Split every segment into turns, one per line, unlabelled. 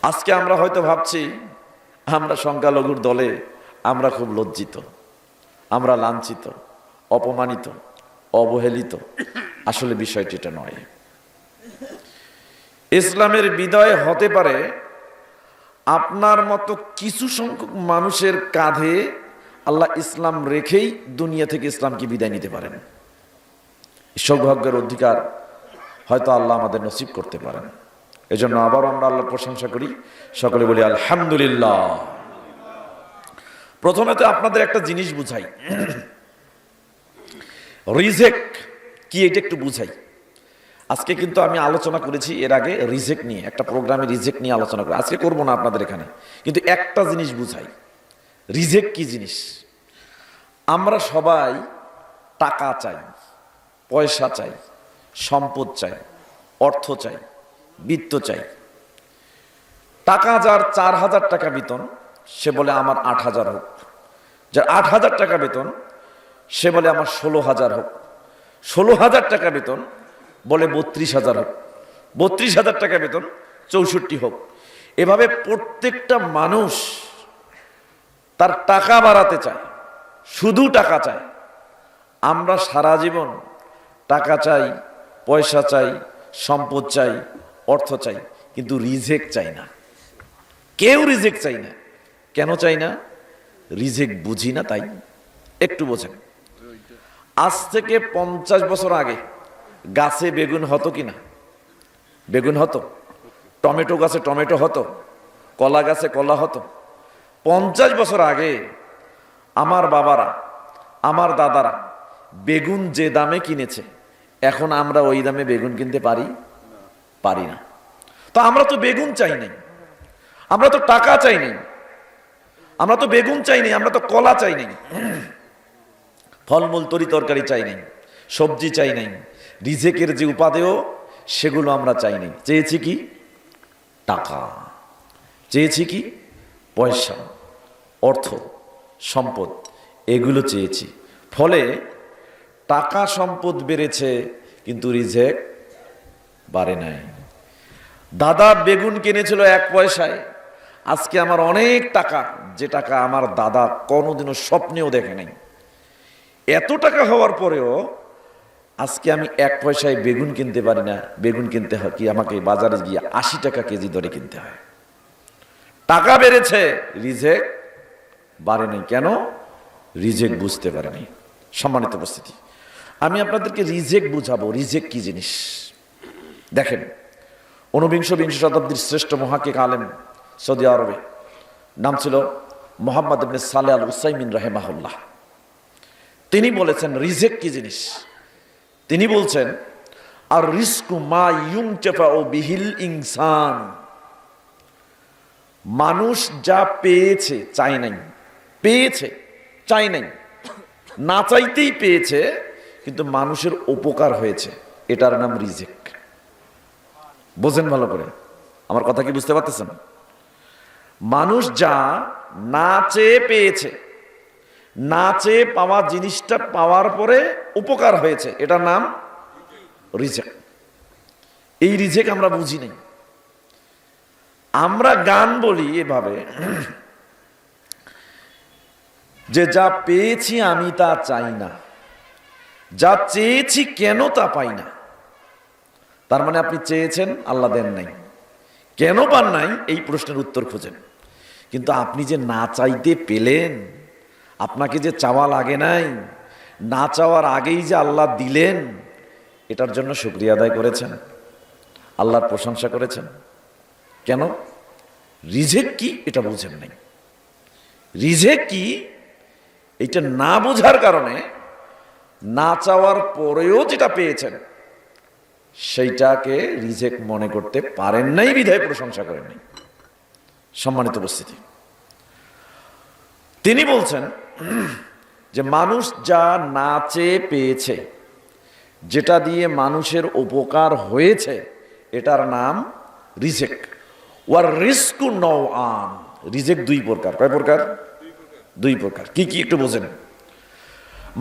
আজকে আমরা হয়তো ভাবছি আমরা সংখ্যালঘুর দলে, আমরা খুব লজ্জিত, আমরা লাঞ্ছিত, অপমানিত, অবহেলিত। আসলে বিষয়টি এটা নয়। ইসলামের বিদায় হতে পারে আপনার মতো কিছু সংখ্যক মানুষের কাঁধে আল্লাহ ইসলাম রেখেই দুনিয়া থেকে ইসলামকে বিদায় নিতে পারেন। সৌভাগ্যের অধিকার হয়তো আল্লাহ আমাদের নসিব করতে পারেন। এজন্য আবার আমরা আল্লাহর প্রশংসা করি, সকলে বলি আলহামদুলিল্লাহ। প্রথমে তো আপনাদের একটা জিনিস বুঝাই, রিজেক কি এটা একটু বুঝাই। আজকে কিন্তু আমি আলোচনা করেছি এর আগে রিজেক নিয়ে, একটা প্রোগ্রামে রিজেক নিয়ে আলোচনা করি। আজকে করব না আপনাদের এখানে, কিন্তু একটা জিনিস বুঝাই, রিজেক কি জিনিস। আমরা সবাই টাকা চাই, পয়সা চাই, সম্পদ চাই, অর্থ চাই, বিত্ত চাই। টাকা যার 4,000 টাকা বেতন সে বলে আমার 8,000 হোক, যার 8,000 টাকা বেতন সে বলে আমার 16,000 হোক, 16,000 টাকা বেতন বলে 32,000 হোক, 32,000 টাকা বেতন 64 হোক। এভাবে প্রত্যেকটা মানুষ তার টাকা বাড়াতে চায়, শুধু টাকা চায়। আমরা সারা জীবন টাকা চাই, পয়সা চাই, সম্পদ চাই, অর্থ চাই, কিন্তু রিজেক চাই না। কেউ রিজেক চাই না। কেন চাই না? রিজেক বুঝি না, তাই। একটু বোঝেন, আজ থেকে 50 বছর আগে গাছে বেগুন হতো কিনা? বেগুন হতো। টমেটো গাছে টমেটো হতো, কলা গাছে কলা হতো। 50 বছর আগে আমার বাবারা, আমার দাদারা বেগুন যে দামে কিনেছে, এখন আমরা ওই দামে বেগুন কিনতে পারি না। তো আমরা তো বেগুন চাই নাই, আমরা তো টাকা চাই নাই, আমরা তো বেগুন চাই নাই, আমরা তো কলা চাই নাই, ফলমূল তরি তরকারি চাই নাই, সবজি চাই নাই, রিজেকের যে উপাদেয় সেগুলো আমরা চাই নাই। চেয়েছি কি? টাকা। চেয়েছি কি? পয়সা, অর্থ, সম্পদ, এগুলো চেয়েছি। ফলে টাকা সম্পদ বেড়েছে, কিন্তু রিজেক বাড়ে নাই। দাদা বেগুন কিনেছিল 1 পয়সায়, আজকে আমার অনেক টাকা, যে টাকা আমার দাদা কোনোদিনও স্বপ্নেও দেখে নাই। এত টাকা হওয়ার পরেও আজকে আমি 1 পয়সায় বেগুন কিনতে পারি না। বেগুন কিনতে হয় কি, আমাকে বাজারে গিয়ে 80 টাকা কেজি দরে কিনতে হয়। টাকা বেড়েছে, রিজেক বাড়ে নাই। কেন? রিজেক বুঝতে পারে নাই। সম্মানিত উপস্থিতি, আমি আপনাদেরকে রিজেক বুঝাবো। রিজেক কি জিনিস দেখেন। 19-বিংশ শতাব্দীর শ্রেষ্ঠ মুহাক্কিক আলেম সৌদি আরবে, নাম ছিল মোহাম্মদ ইবনে সালেহ আল উসাইমিন রাহিমাহুল্লাহ। তিনি বলেছেন রিজেক কি জিনিস। তিনি বলছেন, আর রিজকু মা ইউনতাফাউ বিহিল ইনসান। মানুষ যা পেয়েছে, চাই নাই, পেয়েছে, চাই নাই, না চাইতেই পেয়েছে, কিন্তু মানুষের উপকার হয়েছে, এটার নাম রিজেক। বোঝেন ভালো করে, আমার কথা কি বুঝতে পারতেছেন? মানুষ যা না চেয়ে পেয়েছে, না চেয়ে পাওয়া জিনিসটা পাওয়ার পরে উপকার হয়েছে, এটার নাম রিজেক। এই রিজেক আমরা বুঝি নাই। আমরা গান বলি এভাবে যে যা পেয়েছি আমি তা চাই না, যা চেয়েছি কেন তা পাই না। তার মানে আপনি চেয়েছেন, আল্লাহ দেন নাই। কেন পান নাই, এই প্রশ্নের উত্তর খোঁজেন। কিন্তু আপনি যে না চাইতে পেলেন, আপনাকে যে চাওয়া লাগে নাই, না চাওয়ার আগেই যে আল্লাহ দিলেন, এটার জন্য শুকরিয়া আদায় করেছেন, আল্লাহর প্রশংসা করেছেন। কেন? রিজেক কি এটা বুঝেন নাই। রিজেক কি এটা না বোঝার কারণে না চাওয়ার পরেও যেটা পেয়েছেন সেইটাকে রিজেক মনে করতে পারেন নাই, বিধায় প্রশংসা করেন নাই। সম্মানিত উপস্থিতি, তিনি বলছেন যে মানুষ যা না চেয়ে পেয়েছে, যেটা দিয়ে মানুষের উপকার হয়েছে, এটার নাম রিজেক। ওয়ার রিজকু নওআন। রিজেক 2 প্রকার। কয় প্রকার? 2 প্রকার। কি কি একটু বোঝেন।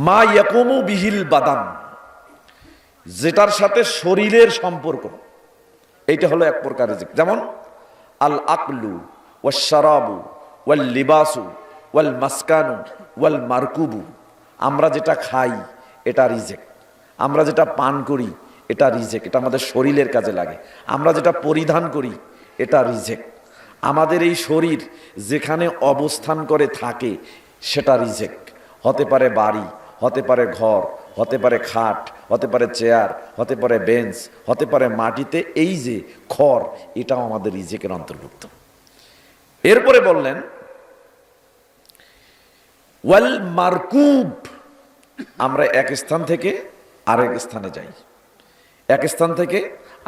মা ইয়াকুমু বিহিল বাদান, যেটার সাথে শরীরের সম্পর্ক, এইটা হলো এক প্রকার রিজেক। যেমন আল আকলু ওয়াশ শারাবু ওয়াল লিবাসু ওয়াল মাসকানু ওয়াল মারকুবু, আমরা যেটা খাই এটা রিজেক, আমরা যেটা পান করি এটা রিজেক, এটা আমাদের শরীরের কাজে লাগে, আমরা যেটা পরিধান করি এটা রিজেক, আমাদের এই শরীর যেখানে অবস্থান করে থাকে সেটা রিজেক, হতে পারে বাড়ি, হতে পারে ঘর, হতে পারে খাট, হতে পারে চেয়ার, হতে পারে বেঞ্চ, হতে পারে মাটিতে এই যে খড়, এটাও আমাদের রিজেকের অন্তর্ভুক্ত। এরপরে বললেন ওয়াল মারকুব, আমরা এক স্থান থেকে আরেক স্থানে যাই, এক স্থান থেকে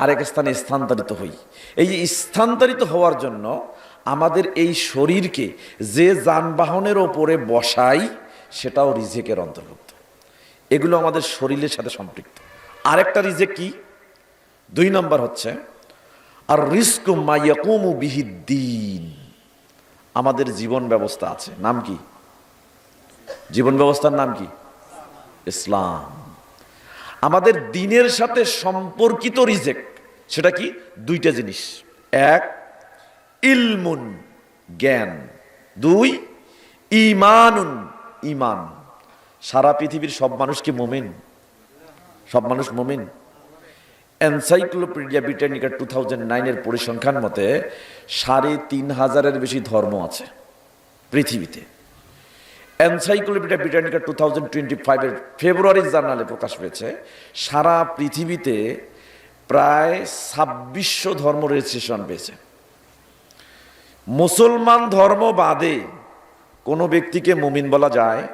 আরেক স্থানে স্থানান্তরিত হই। এই যে স্থানান্তরিত হওয়ার জন্য আমাদের এই শরীরকে যে যানবাহনের ওপরে বসাই সেটাও রিজেকের অন্তর্ভুক্ত, এগুলো আমাদের শরীরের সাথে সম্পৃক্ত। আরেকটা রিজেক কি? 2 নম্বর হচ্ছে আর রিজকু মা ইয়াকুমু বিহিদ্দিন, আমাদের জীবন ব্যবস্থা আছে, নাম কি? জীবন ব্যবস্থার নাম কি? ইসলাম। আমাদের দিনের সাথে সম্পর্কিত রিজেক, সেটা কি? 2টা জিনিস, 1 ইলমুন জ্ঞান, 2 ঈমানুন ঈমান। সারা পৃথিবীর সব মানুষ কি মুমিন? সব মানুষ মুমিন? এনসাইক্লোপিডিয়া ব্রিটানিকা 2009 এর পরিসংখ্যান মতে 3500-এর বেশি ধর্ম আছে পৃথিবীতে। এনসাইক্লোপিডিয়া ব্রিটানিকা 2025 এর ফেব্রুয়ারি জার্নালে প্রকাশ পেয়েছে সারা পৃথিবীতে প্রায় 2600 ধর্ম রেজিস্ট্রেশন পেয়েছে। মুসলমান ধর্ম বাদে কোনো ব্যক্তিকে মুমিন বলা যায়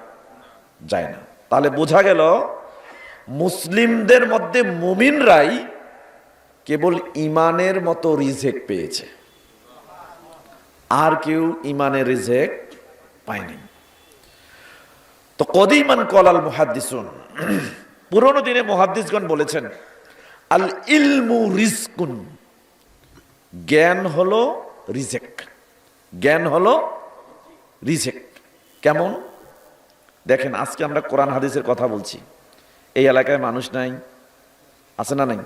না। তাহলে বোঝা গেল মুসলিমদের মধ্যে মুমিনরাই কেবল ইমানের মতো রিজেক পেয়েছে, আর কেউ ইমানের রিজেক পায়নি। তো কদিমান কলাল মুহাদ্দিসুন, পুরনো দিনে মুহাদ্দিসগণ বলেছেন আল ইলমু রিজকুন, জ্ঞান হলো রিজেক, জ্ঞান হলো রিজেক। কেমন? দেখেন, আজকে আমরা কোরআন হাদিসের কথা বলছি, এই এলাকায় মানুষ নাই, আছে না নাই?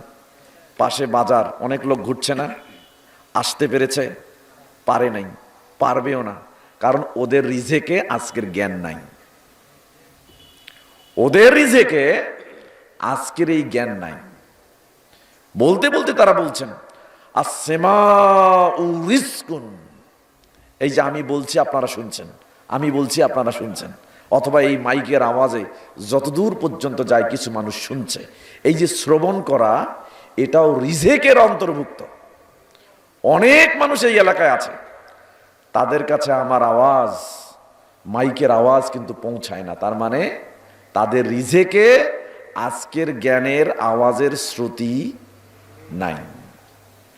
পাশে বাজার, অনেক লোক ঘুরছে না, আসতে পেরেছে? পারে নাই, পারবেও না, কারণ ওদের রিজেকে আজকের জ্ঞান নাই, ওদের রিজেকে আজকের এই জ্ঞান নাই। বলতে বলতে তারা বলছেন আসসামাউ রিজকুন, এই যে আমি বলছি আপনারা শুনছেন, আমি বলছি আপনারা শুনছেন, অথবা এই মাইকের আওয়াজে যতদূর পর্যন্ত যায় কিছু মানুষ শুনছে, এই যে শ্রবণ করা এটাও রিজেকের অন্তর্ভুক্ত। অনেক মানুষ এই এলাকায় আছে, তাদের কাছে আমার আওয়াজ, মাইকের আওয়াজ কিন্তু পৌঁছায় না, তার মানে তাদের রিজেকে আজকের জ্ঞানের আওয়াজের শ্রুতি নাই।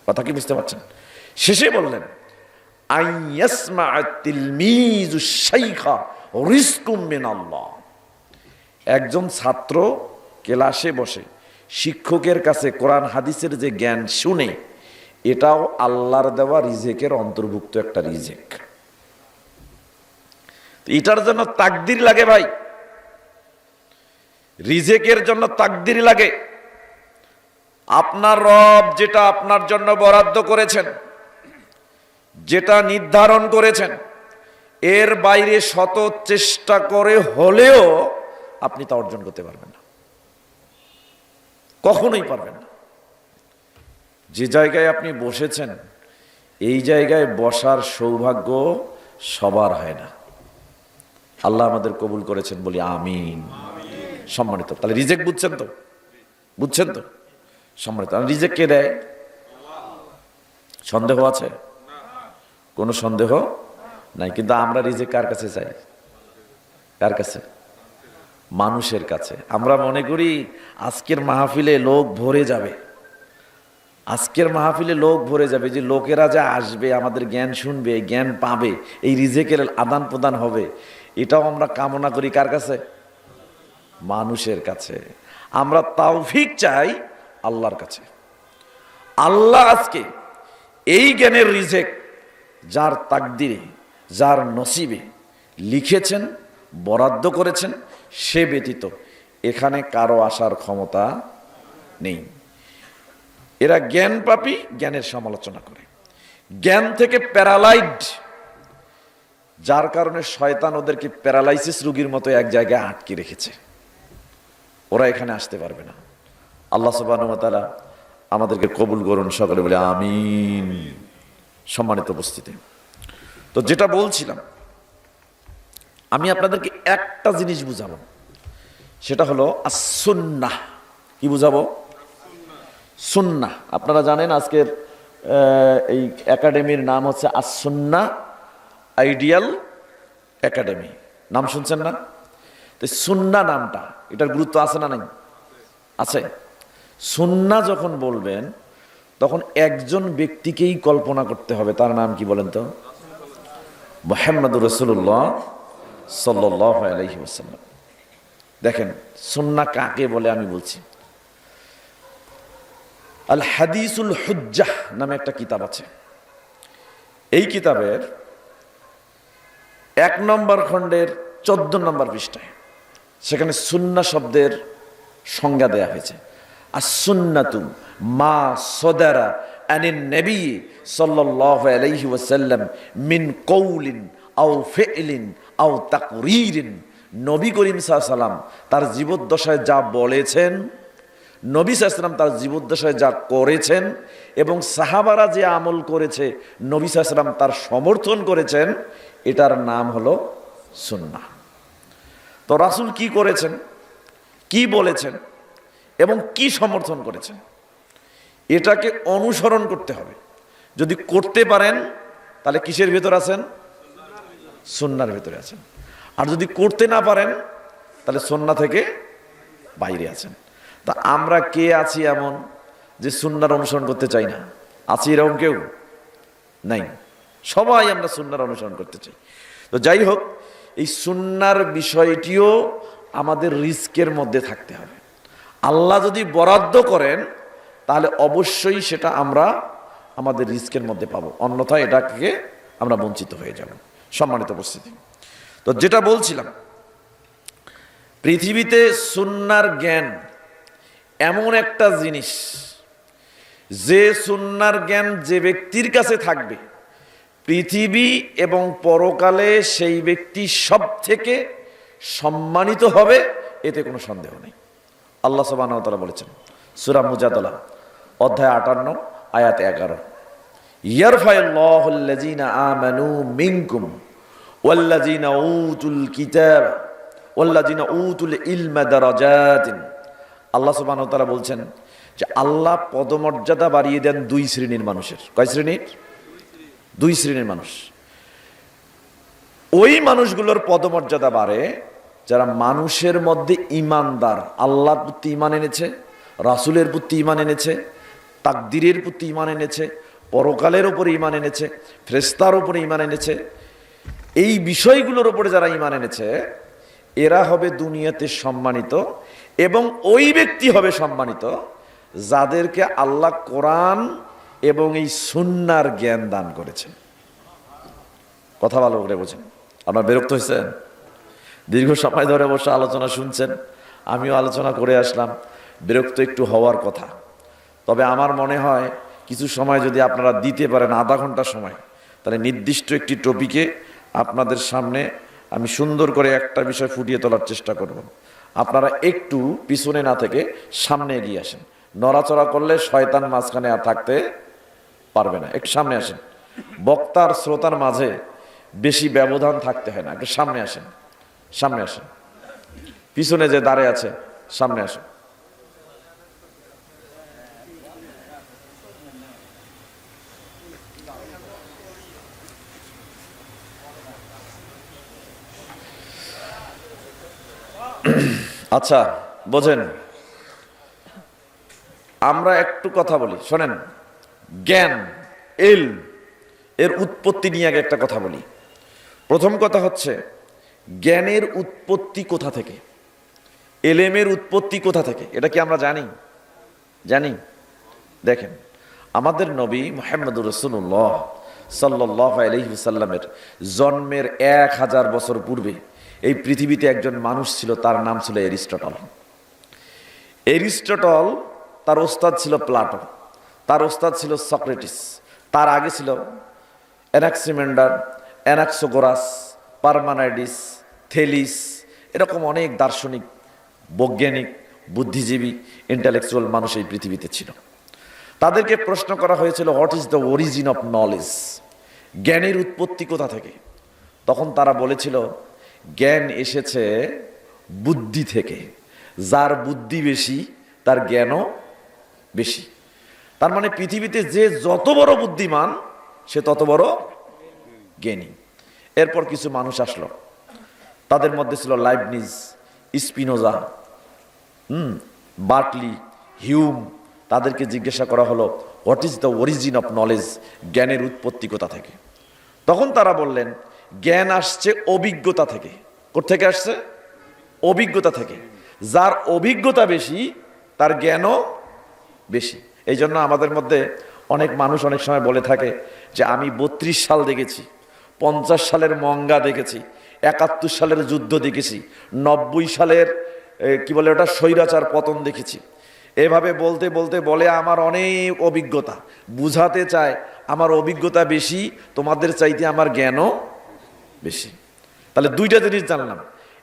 কথা কি বুঝতে পারছেন? শেষে বললেন একজন ছাত্র ক্লাসে বসে শিক্ষকের কাছে কোরআন হাদিসের যে জ্ঞান শুনে, এটাও আল্লাহর দেওয়া রিজেকের অন্তর্ভুক্ত একটা রিজেক। এটার জন্য তাকদির লাগে ভাই, রিজেকের জন্য তাকদির লাগে। আপনার রব যেটা আপনার জন্য বরাদ্দ করেছেন, যেটা নির্ধারণ করেছেন, এর বাইরে শত চেষ্টা করে হলেও আপনি তা অর্জন করতে পারবেন না, কখনোই পারবেন না। যে জায়গায় আপনি বসেছেন এই জায়গায় বসার সৌভাগ্য সবার হয় না। আল্লাহ আমাদের কবুল করেছেন বলি আমিন। সম্মানিত, তাহলে রিজেক বুঝছেন তো? বুঝছেন তো? সম্মানিত, রিজেক কে দেয়? সন্দেহ আছে? কোনো সন্দেহ নাই। কিন্তু আমরা রিজেক কার কাছে চাই? কার কাছে? মানুষের কাছে। আমরা মনে করি আজকের মাহফিলে লোক ভরে যাবে, আজকের মাহফিলে লোক ভরে যাবে, যে লোকেরা যা আসবে আমাদের জ্ঞান শুনবে, জ্ঞান পাবে, এই রিজেকের আদান প্রদান হবে, এটাও আমরা কামনা করি কার কাছে? মানুষের কাছে। আমরা তাওফিক চাই আল্লাহর কাছে। আল্লাহ আজকে এই জ্ঞানের রিজেক যার তাকদিরে, যার নসিবে লিখেছেন, বরাদ্দ করেছেন, সে ব্যতীত এখানে কারো আসার ক্ষমতা নেই। এরা জ্ঞান পাপী, জ্ঞানের সমালোচনা করে। জ্ঞান থেকে প্যারালাইজড, যার কারণে শয়তান ওদেরকে প্যারালাইসিস রোগীর মতো এক জায়গায় আটকে রেখেছে, ওরা এখানে আসতে পারবে না। আল্লাহ সুবহানাহু ওয়া তাআলা আমাদেরকে কবুল করুন, সকলে বলে আমিন। সম্মানিত উপস্থিতি, তো যেটা বলছিলাম, আমি আপনাদেরকে একটা জিনিস বুঝাবো, সেটা হলো as-সুন্নাহ। কি বুঝাবো? সুন্নাহ। আপনারা জানেন আজকের এই একাডেমির নাম হচ্ছে as-সুন্নাহ আইডিয়াল একাডেমি। নাম শুনছেন না? তো সুন্নাহ নামটা, এটার গুরুত্ব আছে না নাই? আছে। সুন্নাহ যখন বলবেন তখন একজন ব্যক্তিকেই কল্পনা করতে হবে, তার নাম কি বলেন তো? মুহাম্মদুর রাসূলুল্লাহ সাল্লাল্লাহু আলাইহি ওয়াসাল্লাম। দেখেন সুন্নাহ কাকে বলে আমি বলছি। আল হাদিসুল হুজ্জাহ নামে একটা কিতাব আছে। এই কিতাবের 1 নম্বর খণ্ডের 14 নম্বর পৃষ্ঠায় সেখানে সুন্নাহ শব্দের সংজ্ঞা দেয়া হয়েছে। as-সুন্নাতু মা সাদারা আনিন নবী সাল্লাল্লাহু আলাইহি ওয়াসাল্লাম মিন কওলিন আও ফি'লিন আও তাকরীরিন। নবী করিম সাল্লাল্লাহু আলাইহি ওয়াসাল্লাম তার জীবদ্দশায় যা বলেছেন, নবী সাল্লাল্লাহু আলাইহি ওয়াসাল্লাম তার জীবদ্দশায় যা করেছেন, এবং সাহাবারা যে আমল করেছে নবী সাল্লাল্লাহু আলাইহি ওয়াসাল্লাম তার সমর্থন করেছেন, এটার নাম হলো সুন্নাহ। তো রাসূল কি করেছেন, কি বলেছেন এবং কি সমর্থন করেছেন, এটাকে অনুসরণ করতে হবে। যদি করতে পারেন তাহলে কিসের ভেতর আছেন? সুন্নাহর ভেতরে আছেন। আর যদি করতে না পারেন তাহলে সুন্নাহ থেকে বাইরে আছেন। তা আমরা কে আছি এমন যে সুন্নাহর অনুসরণ করতে চাই না? আছি এরকম কেউ? নাই। সবাই আমরা সুন্নাহর অনুসরণ করতে চাই। তো যাই হোক, এই সুন্নাহর বিষয়টিও আমাদের রিস্কের মধ্যে থাকতে হবে। আল্লাহ যদি বরাদ্দ করেন তাহলে অবশ্যই সেটা আমরা আমাদের রিস্কের মধ্যে পাবো, অন্যথায় এটাকে আমরা বঞ্চিত হয়ে যাব। সম্মানিত উপস্থিতি, তো যেটা বলছিলাম, পৃথিবীতে সুন্নাহর জ্ঞান এমন একটা জিনিস, যে সুন্নাহর জ্ঞান যে ব্যক্তির কাছে থাকবে, পৃথিবী এবং পরকালে সেই ব্যক্তি সব থেকে সম্মানিত হবে, এতে কোনো সন্দেহ নেই। আল্লাহ সুবহানাহু ওয়া তাআলা বলেছেন সূরা মুজাদালা অধ্যায় 58 আয়াত 11, ইয়ারফাউল্লাহুল্লাযীনা আমানু মিনকুম ওয়াল্লাযীনা উতুল কিতাব ওয়াল্লাযীনা উতুল ইলমা দারাজাতিন। আল্লাহ সুবহানাহু ওয়া তাআলা বলছেন যে আল্লাহ পদমর্যাদা বাড়িয়ে দেন 2 শ্রেণীর মানুষের। কয় শ্রেণীর? 2 শ্রেণীর মানুষ। ওই মানুষগুলোর পদমর্যাদা বাড়ে যারা মানুষের মধ্যে ঈমানদার, আল্লাহর প্রতি ঈমান এনেছে, রাসূলের প্রতি ঈমান এনেছে, তাকদীরের প্রতি ঈমান এনেছে, পরকালের উপরে ঈমান এনেছে, ফেরেশতার উপরে ঈমান এনেছে। এই বিষয়গুলোর উপরে যারা ঈমান এনেছে, এরা হবে দুনিয়াতে সম্মানিত, এবং ওই ব্যক্তি হবে সম্মানিত যাদেরকে আল্লাহ কোরআন এবং এই সুন্নাহর জ্ঞান দান করেছেন। কথা ভালো করে বোঝেন। আপনারা বিরক্ত হয়েছেন? দীর্ঘ সময় ধরে অবশ্য আলোচনা শুনছেন, আমিও আলোচনা করে আসলাম। বিরক্ত একটু হওয়ার কথা। তবে আমার মনে হয় কিছু সময় যদি আপনারা দিতে পারেন, আধা ঘন্টা সময়, তাহলে নির্দিষ্ট একটি টপিকে আপনাদের সামনে আমি সুন্দর করে একটা বিষয় ফুটিয়ে তোলার চেষ্টা করব। আপনারা একটু পিছনে না থেকে সামনে এগিয়ে আসেন। নড়াচড়া করলে শয়তান মাঝখানে আর থাকতে পারবে না। একটু সামনে আসেন। বক্তার শ্রোতার মাঝে বেশি ব্যবধান থাকতে হয় না। একটু সামনে আসেন, সামনে আসেন। পিছনে যে দাঁড়িয়ে আছে সামনে আসেন। আচ্ছা বোঝেন, আমরা একটু কথা বলি, শোনেন। জ্ঞান, ইলম এর উৎপত্তি নিয়ে আগে একটা কথা বলি। প্রথম কথা হচ্ছে, জ্ঞানের উৎপত্তি কোথা থেকে, ইলমের উৎপত্তি কোথা থেকে, এটা কি আমরা জানি? জানি? দেখেন, আমাদের নবী মুহাম্মদুর রাসূলুল্লাহ সাল্লাল্লাহু আলাইহি ওয়াসাল্লামের জন্মের 1000 বছর পূর্বে এই পৃথিবীতে একজন মানুষ ছিল, তার নাম ছিল এরিস্টটল। এরিস্টটল, তার ওস্তাদ ছিল প্লাটো, তার ওস্তাদ ছিল সক্রেটিস, তার আগে ছিল অ্যানাক্সিমেন্ডার, অ্যানাক্সোগোরাস, পারমানাইডিস, থেলিস, এরকম অনেক দার্শনিক, বৈজ্ঞানিক, বুদ্ধিজীবী, ইন্টেলেকচুয়াল মানুষ এই পৃথিবীতে ছিল। তাদেরকে প্রশ্ন করা হয়েছিল, what is the origin of knowledge, জ্ঞানের উৎপত্তি কোথা থেকে? তখন তারা বলেছিল, জ্ঞান এসেছে বুদ্ধি থেকে, যার বুদ্ধি বেশি তার জ্ঞানও বেশি। তার মানে পৃথিবীতে যে যত বড় বুদ্ধিমান সে তত বড় জ্ঞানী। এরপর কিছু মানুষ আসলো, তাদের মধ্যে ছিল লাইবনিজ, স্পিনোজা, বার্টলি, হিউম। তাদেরকে জিজ্ঞাসা করা হলো, what is the origin of knowledge, জ্ঞানের উৎপত্তি কোথা থেকে? তখন তারা বললেন, জ্ঞান আসছে অভিজ্ঞতা থেকে। কোত্থেকে আসছে? অভিজ্ঞতা থেকে। যার অভিজ্ঞতা বেশি তার জ্ঞানও বেশি। এই জন্য আমাদের মধ্যে অনেক মানুষ অনেক সময় বলে থাকে যে আমি 32 সাল দেখেছি, 50 সালের মঙ্গা দেখেছি, 71 সালের যুদ্ধ দেখেছি, 90 সালের কি বলে ওটা স্বৈরাচার পতন দেখেছি। এভাবে বলতে বলতে বলে আমার অনেক অভিজ্ঞতা, বুঝাতে চায় আমার অভিজ্ঞতা বেশি, তোমাদের চাইতে আমার জ্ঞানও বেশি। তাহলে দুইটা জিনিস জানলাম,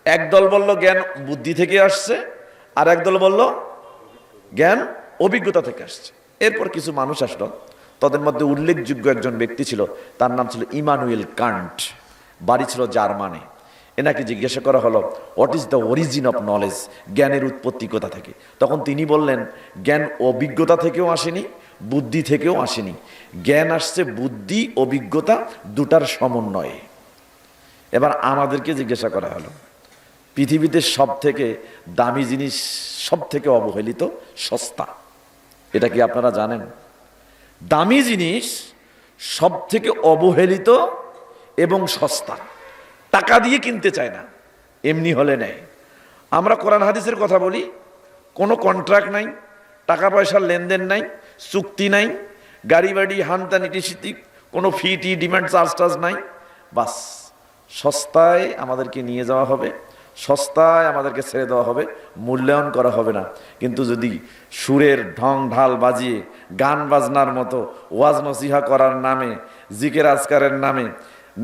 একদল বলল জ্ঞান বুদ্ধি থেকে আসছে, আর একদল বলল জ্ঞান অভিজ্ঞতা থেকে আসছে। এরপর কিছু মানুষ আসলো, তাদের মধ্যে উল্লেখযোগ্য একজন ব্যক্তি ছিল, তার নাম ছিল ইমানুয়েল কান্ট, বাড়ি ছিল জার্মানি। এনাকে জিজ্ঞাসা করা হলো, what is the origin of knowledge, জ্ঞানের উৎপত্তি কোথা থেকে? তখন তিনি বললেন, জ্ঞান অভিজ্ঞতা থেকেও আসেনি, বুদ্ধি থেকেও আসেনি, জ্ঞান আসছে বুদ্ধি অভিজ্ঞতা দুটার সমন্বয়ে। এবার আমাদেরকে জিজ্ঞাসা করা হলো, পৃথিবীতে সব থেকে দামি জিনিস, সব থেকে অবহেলিত, সস্তা, এটা কি আপনারা জানেন? দামি জিনিস সব থেকে অবহেলিত এবং সস্তা, টাকা দিয়ে কিনতে চায় না, এমনি হলে নেয়। আমরা কোরআন হাদিসের কথা বলি, কোনো কন্ট্রাক্ট নাই, টাকা পয়সার লেনদেন নাই, চুক্তি নাই, গাড়ি বাড়ি হানতানি টিসিতি, কোনো ফি টি ডিমান্ড চার্জ টার্জ নাই, বাস সস্তায় আমাদেরকে নিয়ে যাওয়া হবে, সস্তায় আমাদেরকে ছেড়ে দেওয়া হবে, মূল্যায়ন করা হবে না। কিন্তু যদি সুরের ঢং ঢাল বাজিয়ে গান বাজনার মতো ওয়াজ নসিহা করার নামে, জিকের আজকারের নামে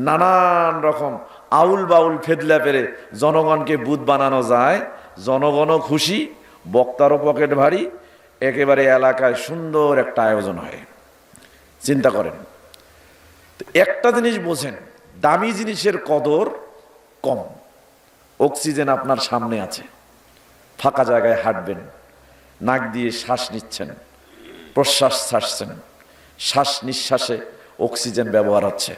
নানান রকম আউল বাউল ফেদলা পেরে জনগণকে বুধ বানানো যায়, জনগণও খুশি, বক্তারও পকেট ভারী, একেবারে এলাকায় সুন্দর একটা আয়োজন হয়। চিন্তা করেন, একটা জিনিস বোঝেন, দামি জিনিসের কদর কম। অক্সিজেন আপনার সামনে আছে, ফাঁকা জায়গায় হাঁটবেন, নাক দিয়ে শ্বাস নিচ্ছেন, প্রশ্বাস ছাড়ছেন, শ্বাস নিঃশ্বাসে অক্সিজেন ব্যবহার হচ্ছে,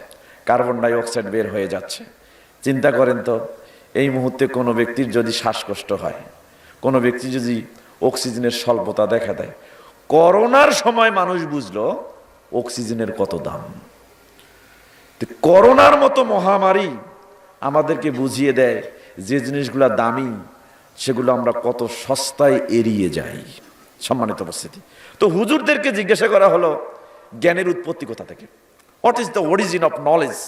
কার্বন ডাই অক্সাইড বের হয়ে যাচ্ছে। চিন্তা করেন তো, এই মুহূর্তে কোনো ব্যক্তির যদি শ্বাসকষ্ট হয়, কোনো ব্যক্তি যদি অক্সিজেনের স্বল্পতা দেখা দেয়, করোনার সময় মানুষ বুঝলো অক্সিজেনের কত দাম। করোনার মতো মহামারী আমাদেরকে বুঝিয়ে দেয় যে জিনিসগুলো দামি সেগুলো আমরা কত সস্তায় এড়িয়ে যাই। সম্মানিত উপস্থিতি, তো হুজুরদেরকে জিজ্ঞাসা করা হলো, জ্ঞানের উৎপত্তি কোথা থেকে? What is the origin of knowledge,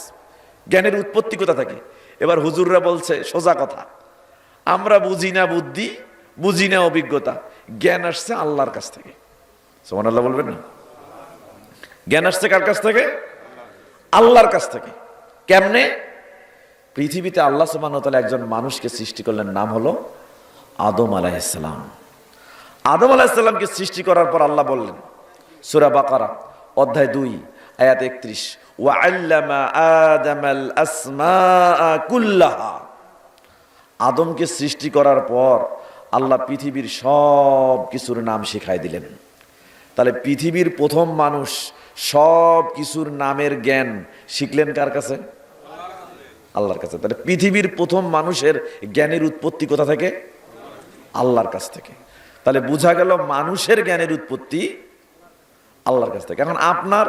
জ্ঞানের উৎপত্তি কোথা থেকে? এবার হুজুররা বলছে সোজা কথা, আমরা বুঝি না বুদ্ধি, বুঝি না অভিজ্ঞতা, জ্ঞান আসছে আল্লাহর কাছ থেকে। সুবহানাল্লাহ বলবেন না? জ্ঞান আসছে কার কাছ থেকে? আল্লাহর কাছ থেকে। কেমনে? পৃথিবীতে আল্লাহ সুবহানাহু ওয়া তাআলা একজন মানুষকে সৃষ্টি করলেন, নাম হলো আদম আলাইহিস সালাম। আদম আলাইহিস সালামকে সৃষ্টি করার পর আল্লাহ বললেন, সূরা বাকারা অধ্যায় 2 আয়াত 31, ওয়া আল্লামা আদামাল আসমাআ কুল্লাহা। আদমকে সৃষ্টি করার পর আল্লাহ পৃথিবীর সব কিছুর নাম শিখাই দিলেন। তাহলে পৃথিবীর প্রথম মানুষ সব কিছুর নামের জ্ঞান শিখলেন কার কাছে? আল্লাহর কাছে। তাহলে পৃথিবীর প্রথম মানুষের জ্ঞানের উৎপত্তি কোথা থেকে? আল্লাহর কাছ থেকে। তাহলে বোঝা গেল মানুষের জ্ঞানের উৎপত্তি আল্লাহর কাছ থেকে। এখন আপনার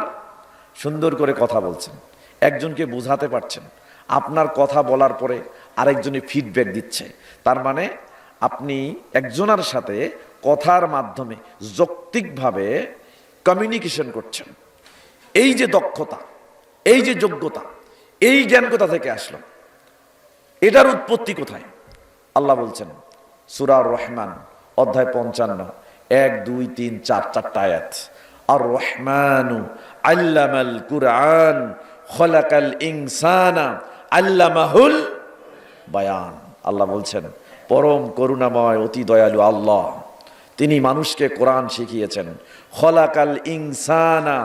সুন্দর করে কথা বলছেন, একজনকে বোঝাতে পারছেন, আপনার কথা বলার পরে আরেকজনে ফিডব্যাক দিচ্ছে, তার মানে আপনি একজনের সাথে কথার মাধ্যমে যৌক্তিকভাবে কমিউনিকেশন করছেন। এই যে দক্ষতা, এই যে যোগ্যতা, এই জ্ঞান কোথা থেকে আসলো? এটার উৎপত্তি কোথায়? আল্লাহ বলছেন সূরা আর রহমান অধ্যায় 55 1 2 3 4 চারটা আয়াত, আর রহমানু আল্লামাল কুরআন খলাকাল ইনসানা আল্লামাহুল বায়ান। আল্লাহ বলছেন পরম করুণাময় অতি দয়ালু আল্লাহ, তিনি মানুষকে কোরআন শিখিয়েছেন। খলাকাল ইনসানা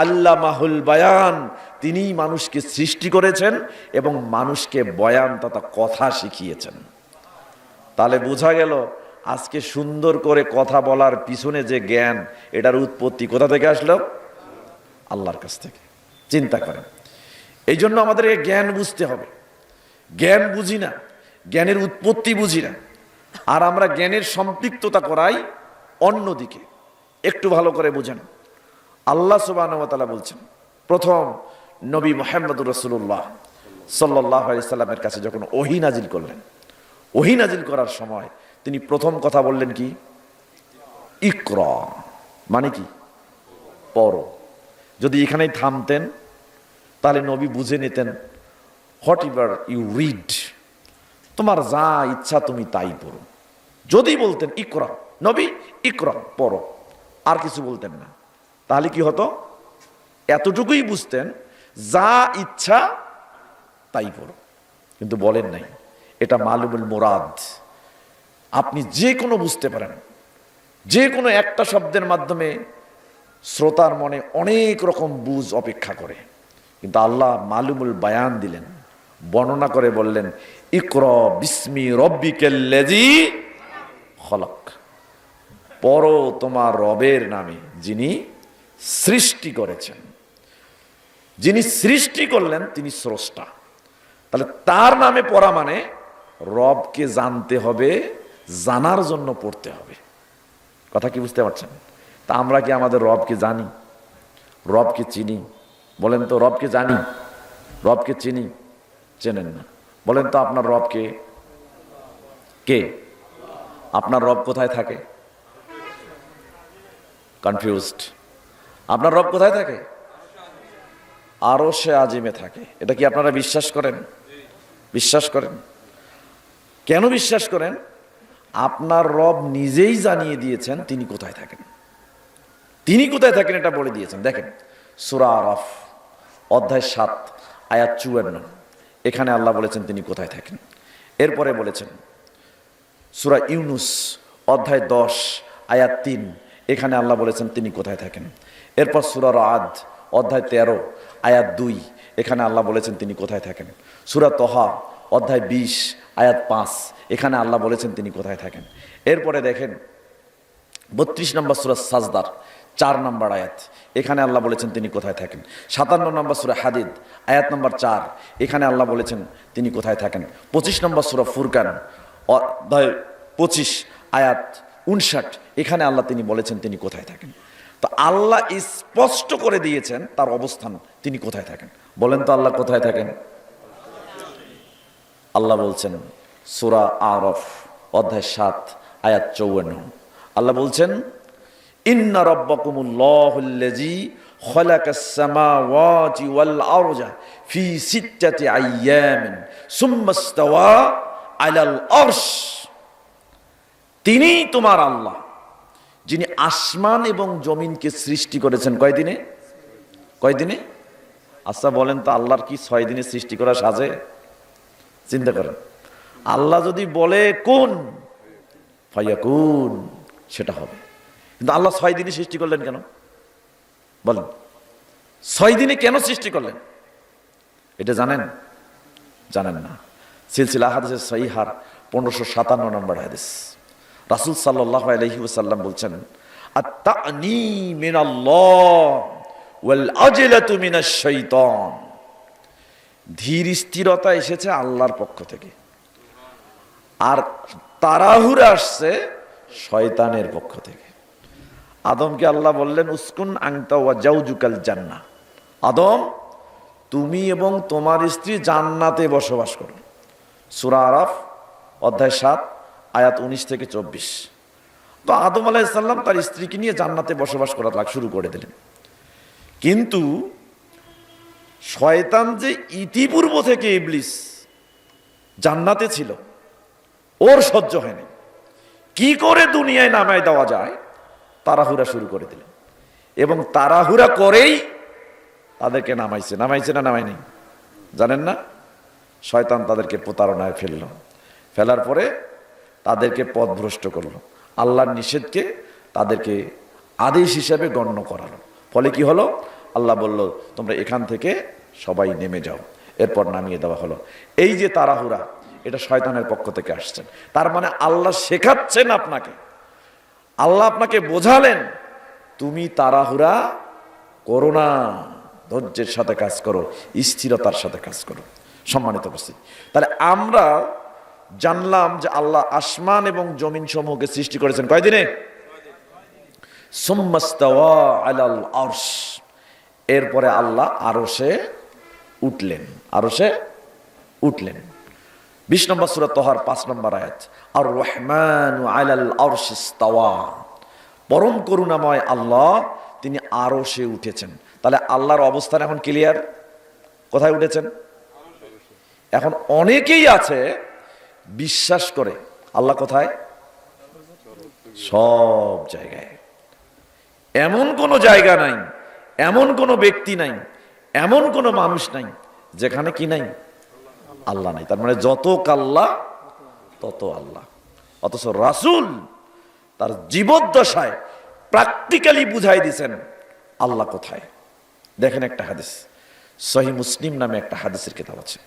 আল্লামাহুল বায়ান, তিনি মানুষকে সৃষ্টি করেছেন এবং মানুষকে বয়ান তথা কথা শিখিয়েছেন। তাহলে বোঝা গেল আজকে সুন্দর করে কথা বলার পিছনে যে জ্ঞান, এটার উৎপত্তি কোথা থেকে আসলো? আল্লাহর কাছ থেকে। চিন্তা করেন। এই জন্য আমাদের জ্ঞান বুঝতে হবে। জ্ঞান বুঝি না, জ্ঞানের উৎপত্তি বুঝি না, আর আমরা জ্ঞানের সম্পৃক্ততা করাই অন্যদিকে। একটু ভালো করে বুঝেন। আল্লাহ সুবহানাহু ওয়া তাআলা বলছেন, প্রথম নবী মুহাম্মদুর রাসূলুল্লাহ সাল্লাল্লাহু আলাইহি সাল্লামের কাছে যখন ওহী নাজিল করলেন, ওহী নাজিল করার সময় তিনি প্রথম কথা বললেন কি? ইকরা, মানে কি? পড়ো। যদি এখানেই থামতেন তাহলে নবী বুঝে নিতেন হোয়াট এভার ইউ রিড, তোমার যা ইচ্ছা তুমি তাই পড়ো। যদি বলতেন ইকরা, নবী ইকরা, পড়ো, আর কিছু বলতেন না, তাহলে কি হতো? এতটুকুই বুঝতেন, যা ইচ্ছা তাই পড়ো। কিন্তু বলেন নাই, এটা মালুমুল মুরাদ। আপনি যে কোনো বুঝতে পারেন, যে কোনো একটা শব্দের মাধ্যমে শ্রোতার মনে অনেক রকম বুঝ অপেক্ষা করে, কিন্তু আল্লাহ মালুমুল বায়ান দিলেন, বর্ণনা করে বললেন ইকরা বিস্মি রব্বিকাল্লাযী খলাক, পড়ো তোমার রবের নামে যিনি সৃষ্টি করেছেন। যিনি সৃষ্টি করলেন তিনি স্রষ্টা। তাহলে তার নামে পড়া মানে রবকে জানতে হবে, জানার জন্য পড়তে হবে। কথা কি বুঝতে পারছেন? তা আমরা কি আমাদের রবকে জানি? রবকে চিনি? বলেন তো, রবকে জানি, রবকে চিনি? চেনেন না। বলেন তো আপনার রবকে কে? আপনার রব কোথায় থাকে? কনফিউজড। আপনার রব কোথায় থাকে? আরশে আজিমে থাকে। এটা কি আপনারা বিশ্বাস করেন? বিশ্বাস করেন। কেন বিশ্বাস করেন? আপনার রব নিজেই জানিয়ে দিয়েছেন তিনি কোথায় থাকেন। তিনি কোথায় থাকেন এটা বলে দিয়েছেন। দেখেন সূরা আরাফ অধ্যায় 7 আয়াত 54, এখানে আল্লাহ বলেছেন তিনি কোথায় থাকেন। এরপরে বলেছেন সূরা ইউনুস অধ্যায় 10 আয়াত 3, এখানে আল্লাহ বলেছেন তিনি কোথায় থাকেন। এরপর সূরা রাদ অধ্যায় 13 আয়াত 2, এখানে আল্লাহ বলেছেন তিনি কোথায় থাকেন। সূরা তহা অধ্যায় 20 আয়াত 5, এখানে আল্লাহ বলেছেন তিনি কোথায় থাকেন। এরপরে দেখেন 32 নম্বর সূরা সাজদার 4 নম্বর আয়াত, এখানে আল্লাহ বলেছেন তিনি কোথায় থাকেন। 57 নম্বর সূরা হাদিদ আয়াত নম্বর 4, এখানে আল্লাহ বলেছেন তিনি কোথায় থাকেন। 25 নম্বর সূরা ফুরকান অধ্যায় 25 আয়াত 59, এখানে আল্লাহ তিনি বলেছেন তিনি কোথায় থাকেন। তো আল্লাহ স্পষ্ট করে দিয়েছেন তার অবস্থান, তিনি কোথায় থাকেন। বলেন তো আল্লাহ কোথায় থাকেন? আল্লাহ বলছেন সূরা আরাফ অধ্যায় 7 আয়াত 54, আল্লাহ বলছেন ইন্না রাব্বাকুমুল্লাহুল্লাযী খালাকাস সামাওয়াতি ওয়াল আরজা ফি সিত্তাতি আইয়ামিন সুম্মা ইসতাওয়া আলাল আরশ, তিনিই তোমার আল্লাহ যিনি আসমান এবং জমিনকে সৃষ্টি করেছেন কয়দিনে? কয়দিনে? আচ্ছা বলেন তো আল্লাহর কি 6 দিনে সৃষ্টি করা সাজে? চিন্তা করেন। আল্লাহ যদি বলে কুন ফায়াকুন, সেটা হবে। কিন্তু আল্লাহ 6 দিনে সৃষ্টি করলেন কেন? বলেন 6 দিনে কেন সৃষ্টি করলেন? এটা জানেন? জানেন না। সিলসিলা হাদিসের সহিহার 1557 নম্বর হাদিস, রাসূল সাল্লাল্লাহু আলাইহি ওয়াসাল্লাম বলছেন আত-তা'নি মিনাল্লাহ ওয়াল আজলাতু মিনাশ শাইতান, ধীর স্থিরতা এসেছে আল্লাহর পক্ষ থেকে, আর তাড়াহুড়া আসছে শয়তানের পক্ষ থেকে। আদমকে আল্লাহ বললেন উসকুন আনতা ওয়া জাওজুকাল জান্নাহ, আদম তুমি এবং তোমার স্ত্রী জান্নাতে বসবাস করো। সূরা আরাফ অধ্যায় 7 আয়াত 19 থেকে 24। তো আদম আলাইহিস সালাম তার স্ত্রীকে নিয়ে জান্নাতে বসবাস করা শুরু করে দিলেন। কিন্তু শয়তান যে ইতিপূর্ব থেকে ইবলিস জান্নাতে ছিল, ওর সহ্য হয়নি। কি করে দুনিয়ায় নামায় দেওয়া যায় তাড়াহুড়া শুরু করে দিলেন। এবং তাড়াহুড়া করেই তাদেরকে নামাইছে না নামায়নি জানেন না? শয়তান তাদেরকে প্রতারণায় ফেলার পরে তাদেরকে পথভ্রষ্ট করলো, আল্লাহর নিষেধকে তাদেরকে আদেশ হিসাবে গণ্য করালো। ফলে কি হলো? আল্লাহ বলল তোমরা এখান থেকে সবাই নেমে যাও। এরপর নামিয়ে দেওয়া হলো। এই যে তাড়াহুড়া, এটা শয়তানের পক্ষ থেকে আসছেন। তার মানে আল্লাহ শেখাচ্ছেন আপনাকে, আল্লাহ আপনাকে বোঝালেন তুমি তাড়াহুড়া করো না, ধৈর্যের সাথে কাজ করো, স্থিরতার সাথে কাজ করো। সম্মানিত উপস্থিতি, তাহলে আমরা জানলাম যে আল্লাহ আসমান এবং জমিন সমূহকে সৃষ্টি করেছেন কয়দিনে? সুম্মাস্তাওয়া আলাল আরশ, এরপরে আল্লাহ আরশে উঠলেন। 20 নম্বর সূরা তহার 5 নম্বর আয়াত, আর রহমানু আলাল আরশ ইস্তাওয়া, পরম করুণাময় আল্লাহ তিনি আরশে উঠেছেন। তাহলে আল্লাহর অবস্থান এখন ক্লিয়ার, কোথায় উঠেছেন? এখন অনেকেই আছে বিশ্বাস করে আল্লাহ কোথায়? সব জায়গায়। এমন কোনো জায়গা নাই, এমন কোনো ব্যক্তি নাই, এমন কোনো মানুষ নাই যেখানে কি নাই? আল্লাহ নাই। তার মানে যত কাল্লা তত আল্লাহ। অথচ রাসূল তার জীবদ্দশায় প্র্যাকটিক্যালি বুঝাই দিয়েছেন আল্লাহ কোথায়। দেখেন একটা হাদিস, সহিহ মুসলিম নামে একটা হাদিসের কিতাব আছে,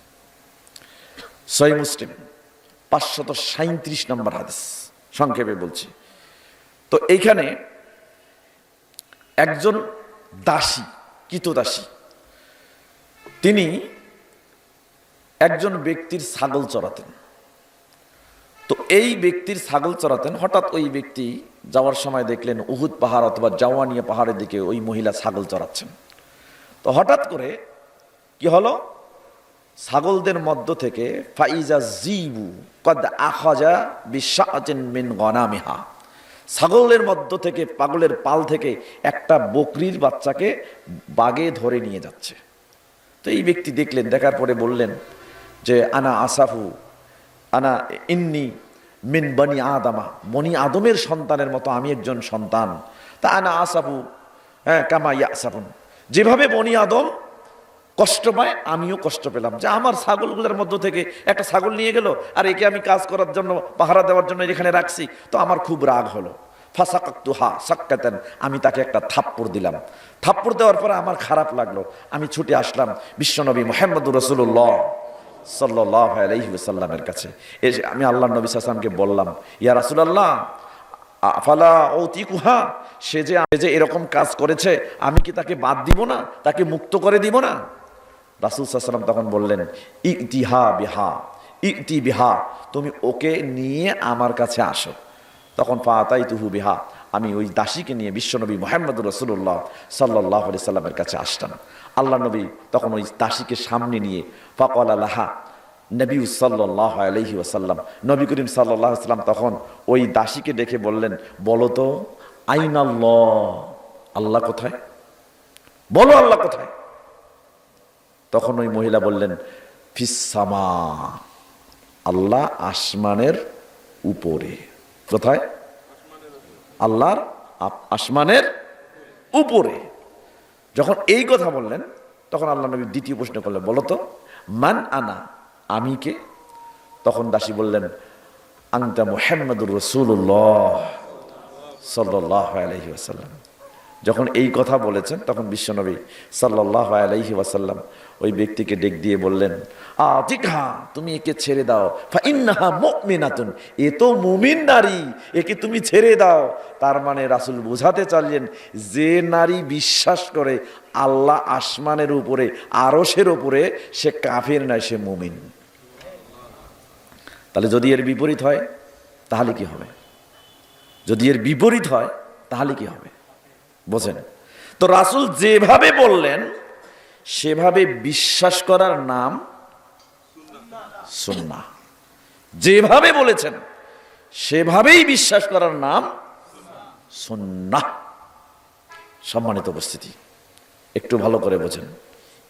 সহিহ মুসলিম 537 নম্বর হাদিস, সংক্ষেপে বলছি। তো এইখানে একজন দাসী, কৃতদাসী, তিনি একজন ব্যক্তির ছাগল চড়াতেন। তো এই ব্যক্তির ছাগল চড়াতেন, হঠাৎ ওই ব্যক্তি যাওয়ার সময় দেখলেন উহুদ পাহাড় অথবা জাওয়ানিয়া পাহাড়ের দিকে ওই মহিলা ছাগল চড়াচ্ছেন। তো হঠাৎ করে কি হলো? ছাগলদের মধ্য থেকে ফাইজা জিবু কদ আখাজা বিশাআতিন মিন গনামিহা, ছাগলের মধ্য থেকে, পাগলের পাল থেকে একটা বকরির বাচ্চাকে বাগে ধরে নিয়ে যাচ্ছে। তো এই ব্যক্তি দেখলেন, দেখার পরে বললেন যে আনা আসাফু আনা ইন্নি মিন বনি আদামা, বনি আদমের সন্তানের মতো আমি একজন সন্তান। তা আনা আসাফু কামা ইয়াসাফুন, যেভাবে বনি আদম কষ্ট পায় আমিও কষ্ট পেলাম, যে আমার ছাগলগুলোর মধ্য থেকে একটা ছাগল নিয়ে গেল আর একে আমি কাজ করার জন্য, পাহারা দেওয়ার জন্য এখানে রাখছি। তো আমার খুব রাগ হলো, ফাসাকাতুহা সাক্কাতান, আমি তাকে একটা থাপ্পড় দিলাম। থাপ্পড় দেওয়ার পরে আমার খারাপ লাগলো, আমি ছুটে আসলাম বিশ্বনবী মুহাম্মদুর রাসূলুল্লাহ সাল্লাল্লাহু আলাইহি ওয়াসাল্লামের কাছে। এসে আমি আল্লাহর নবী সাল্লাল্লাহু আলাইহি ওয়াসাল্লামকে বললাম, ইয়া রাসূলুল্লাহ আফালা উতিকুহা, সে যে এরকম কাজ করেছে আমি কি তাকে বাদ দিব না, তাকে মুক্ত করে দিব না? রাসূল সাল্লাল্লাহু আলাইহি ওয়াসাল্লাম তখন বললেন, ইতি বিহা, তুমি ওকে নিয়ে আমার কাছে আসো। তখন ফাতাইতুহু বিহা, আমি ওই দাসীকে নিয়ে বিশ্বনবী মুহাম্মদুর রাসূলুল্লাহ সাল্লাল্লাহু আলাইহি সাল্লামের কাছে আসতাম। আল্লাহ নবী তখন ওই দাসীকে সামনে নিয়ে ফাকালা লাহা নবী সাল্লাল্লাহু আলাইহি ওয়াসাল্লাম, নবী করিম সাল্লাল্লাহু আলাইহি ওয়াসাল্লাম তখন ওই দাসীকে ডেকে বললেন, বলো তো আইনাল্লাহ, আল্লাহ কোথায়? বলো আল্লাহ কোথায়? তখন ওই মহিলা বললেন, ফিস সামা, আল্লাহ আসমানের উপরে। কোথায়? আল্লাহর আসমানের উপরে। যখন এই কথা বললেন তখন আল্লাহ নবী দ্বিতীয় প্রশ্ন করলেন, বলো তো মান আনা, আমি কে? তখন দাসী বললেন, আনতা মুহাম্মাদুর রাসূলুল্লাহ সাল্লাল্লাহু আলাইহি ওয়াসাল্লাম। যখন এই কথা বলেছেন তখন বিশ্বনবী সাল্লাল্লাহু আলাইহি ওয়াসাল্লাম ওই ব্যক্তিকে ডেক দিয়ে বললেন, আতিকহা, তুমি একে ছেড়ে দাও, ফা ইন্নাহা মুমিনাতুন, এ তো মুমিন নারী, একে তুমি ছেড়ে দাও। তার মানে রাসূল বোঝাতে চাইলেন, যে নারী বিশ্বাস করে আল্লাহ আসমানের উপরে, আরশের উপরে, সে কাফের নয়, সে মুমিন। তাহলে যদি এর বিপরীত হয় তাহলে কি হবে? যদি এর বিপরীত হয় তাহলে কি হবে? বোঝেন তো, রাসূল যেভাবে বললেন সেভাবে বিশ্বাস করার নাম সুন্নাহ। যেভাবে বলেছেন সেভাবেই বিশ্বাস করার নাম সুন্নাহ। সম্মানিত উপস্থিতি, একটু ভালো করে বোঝেন,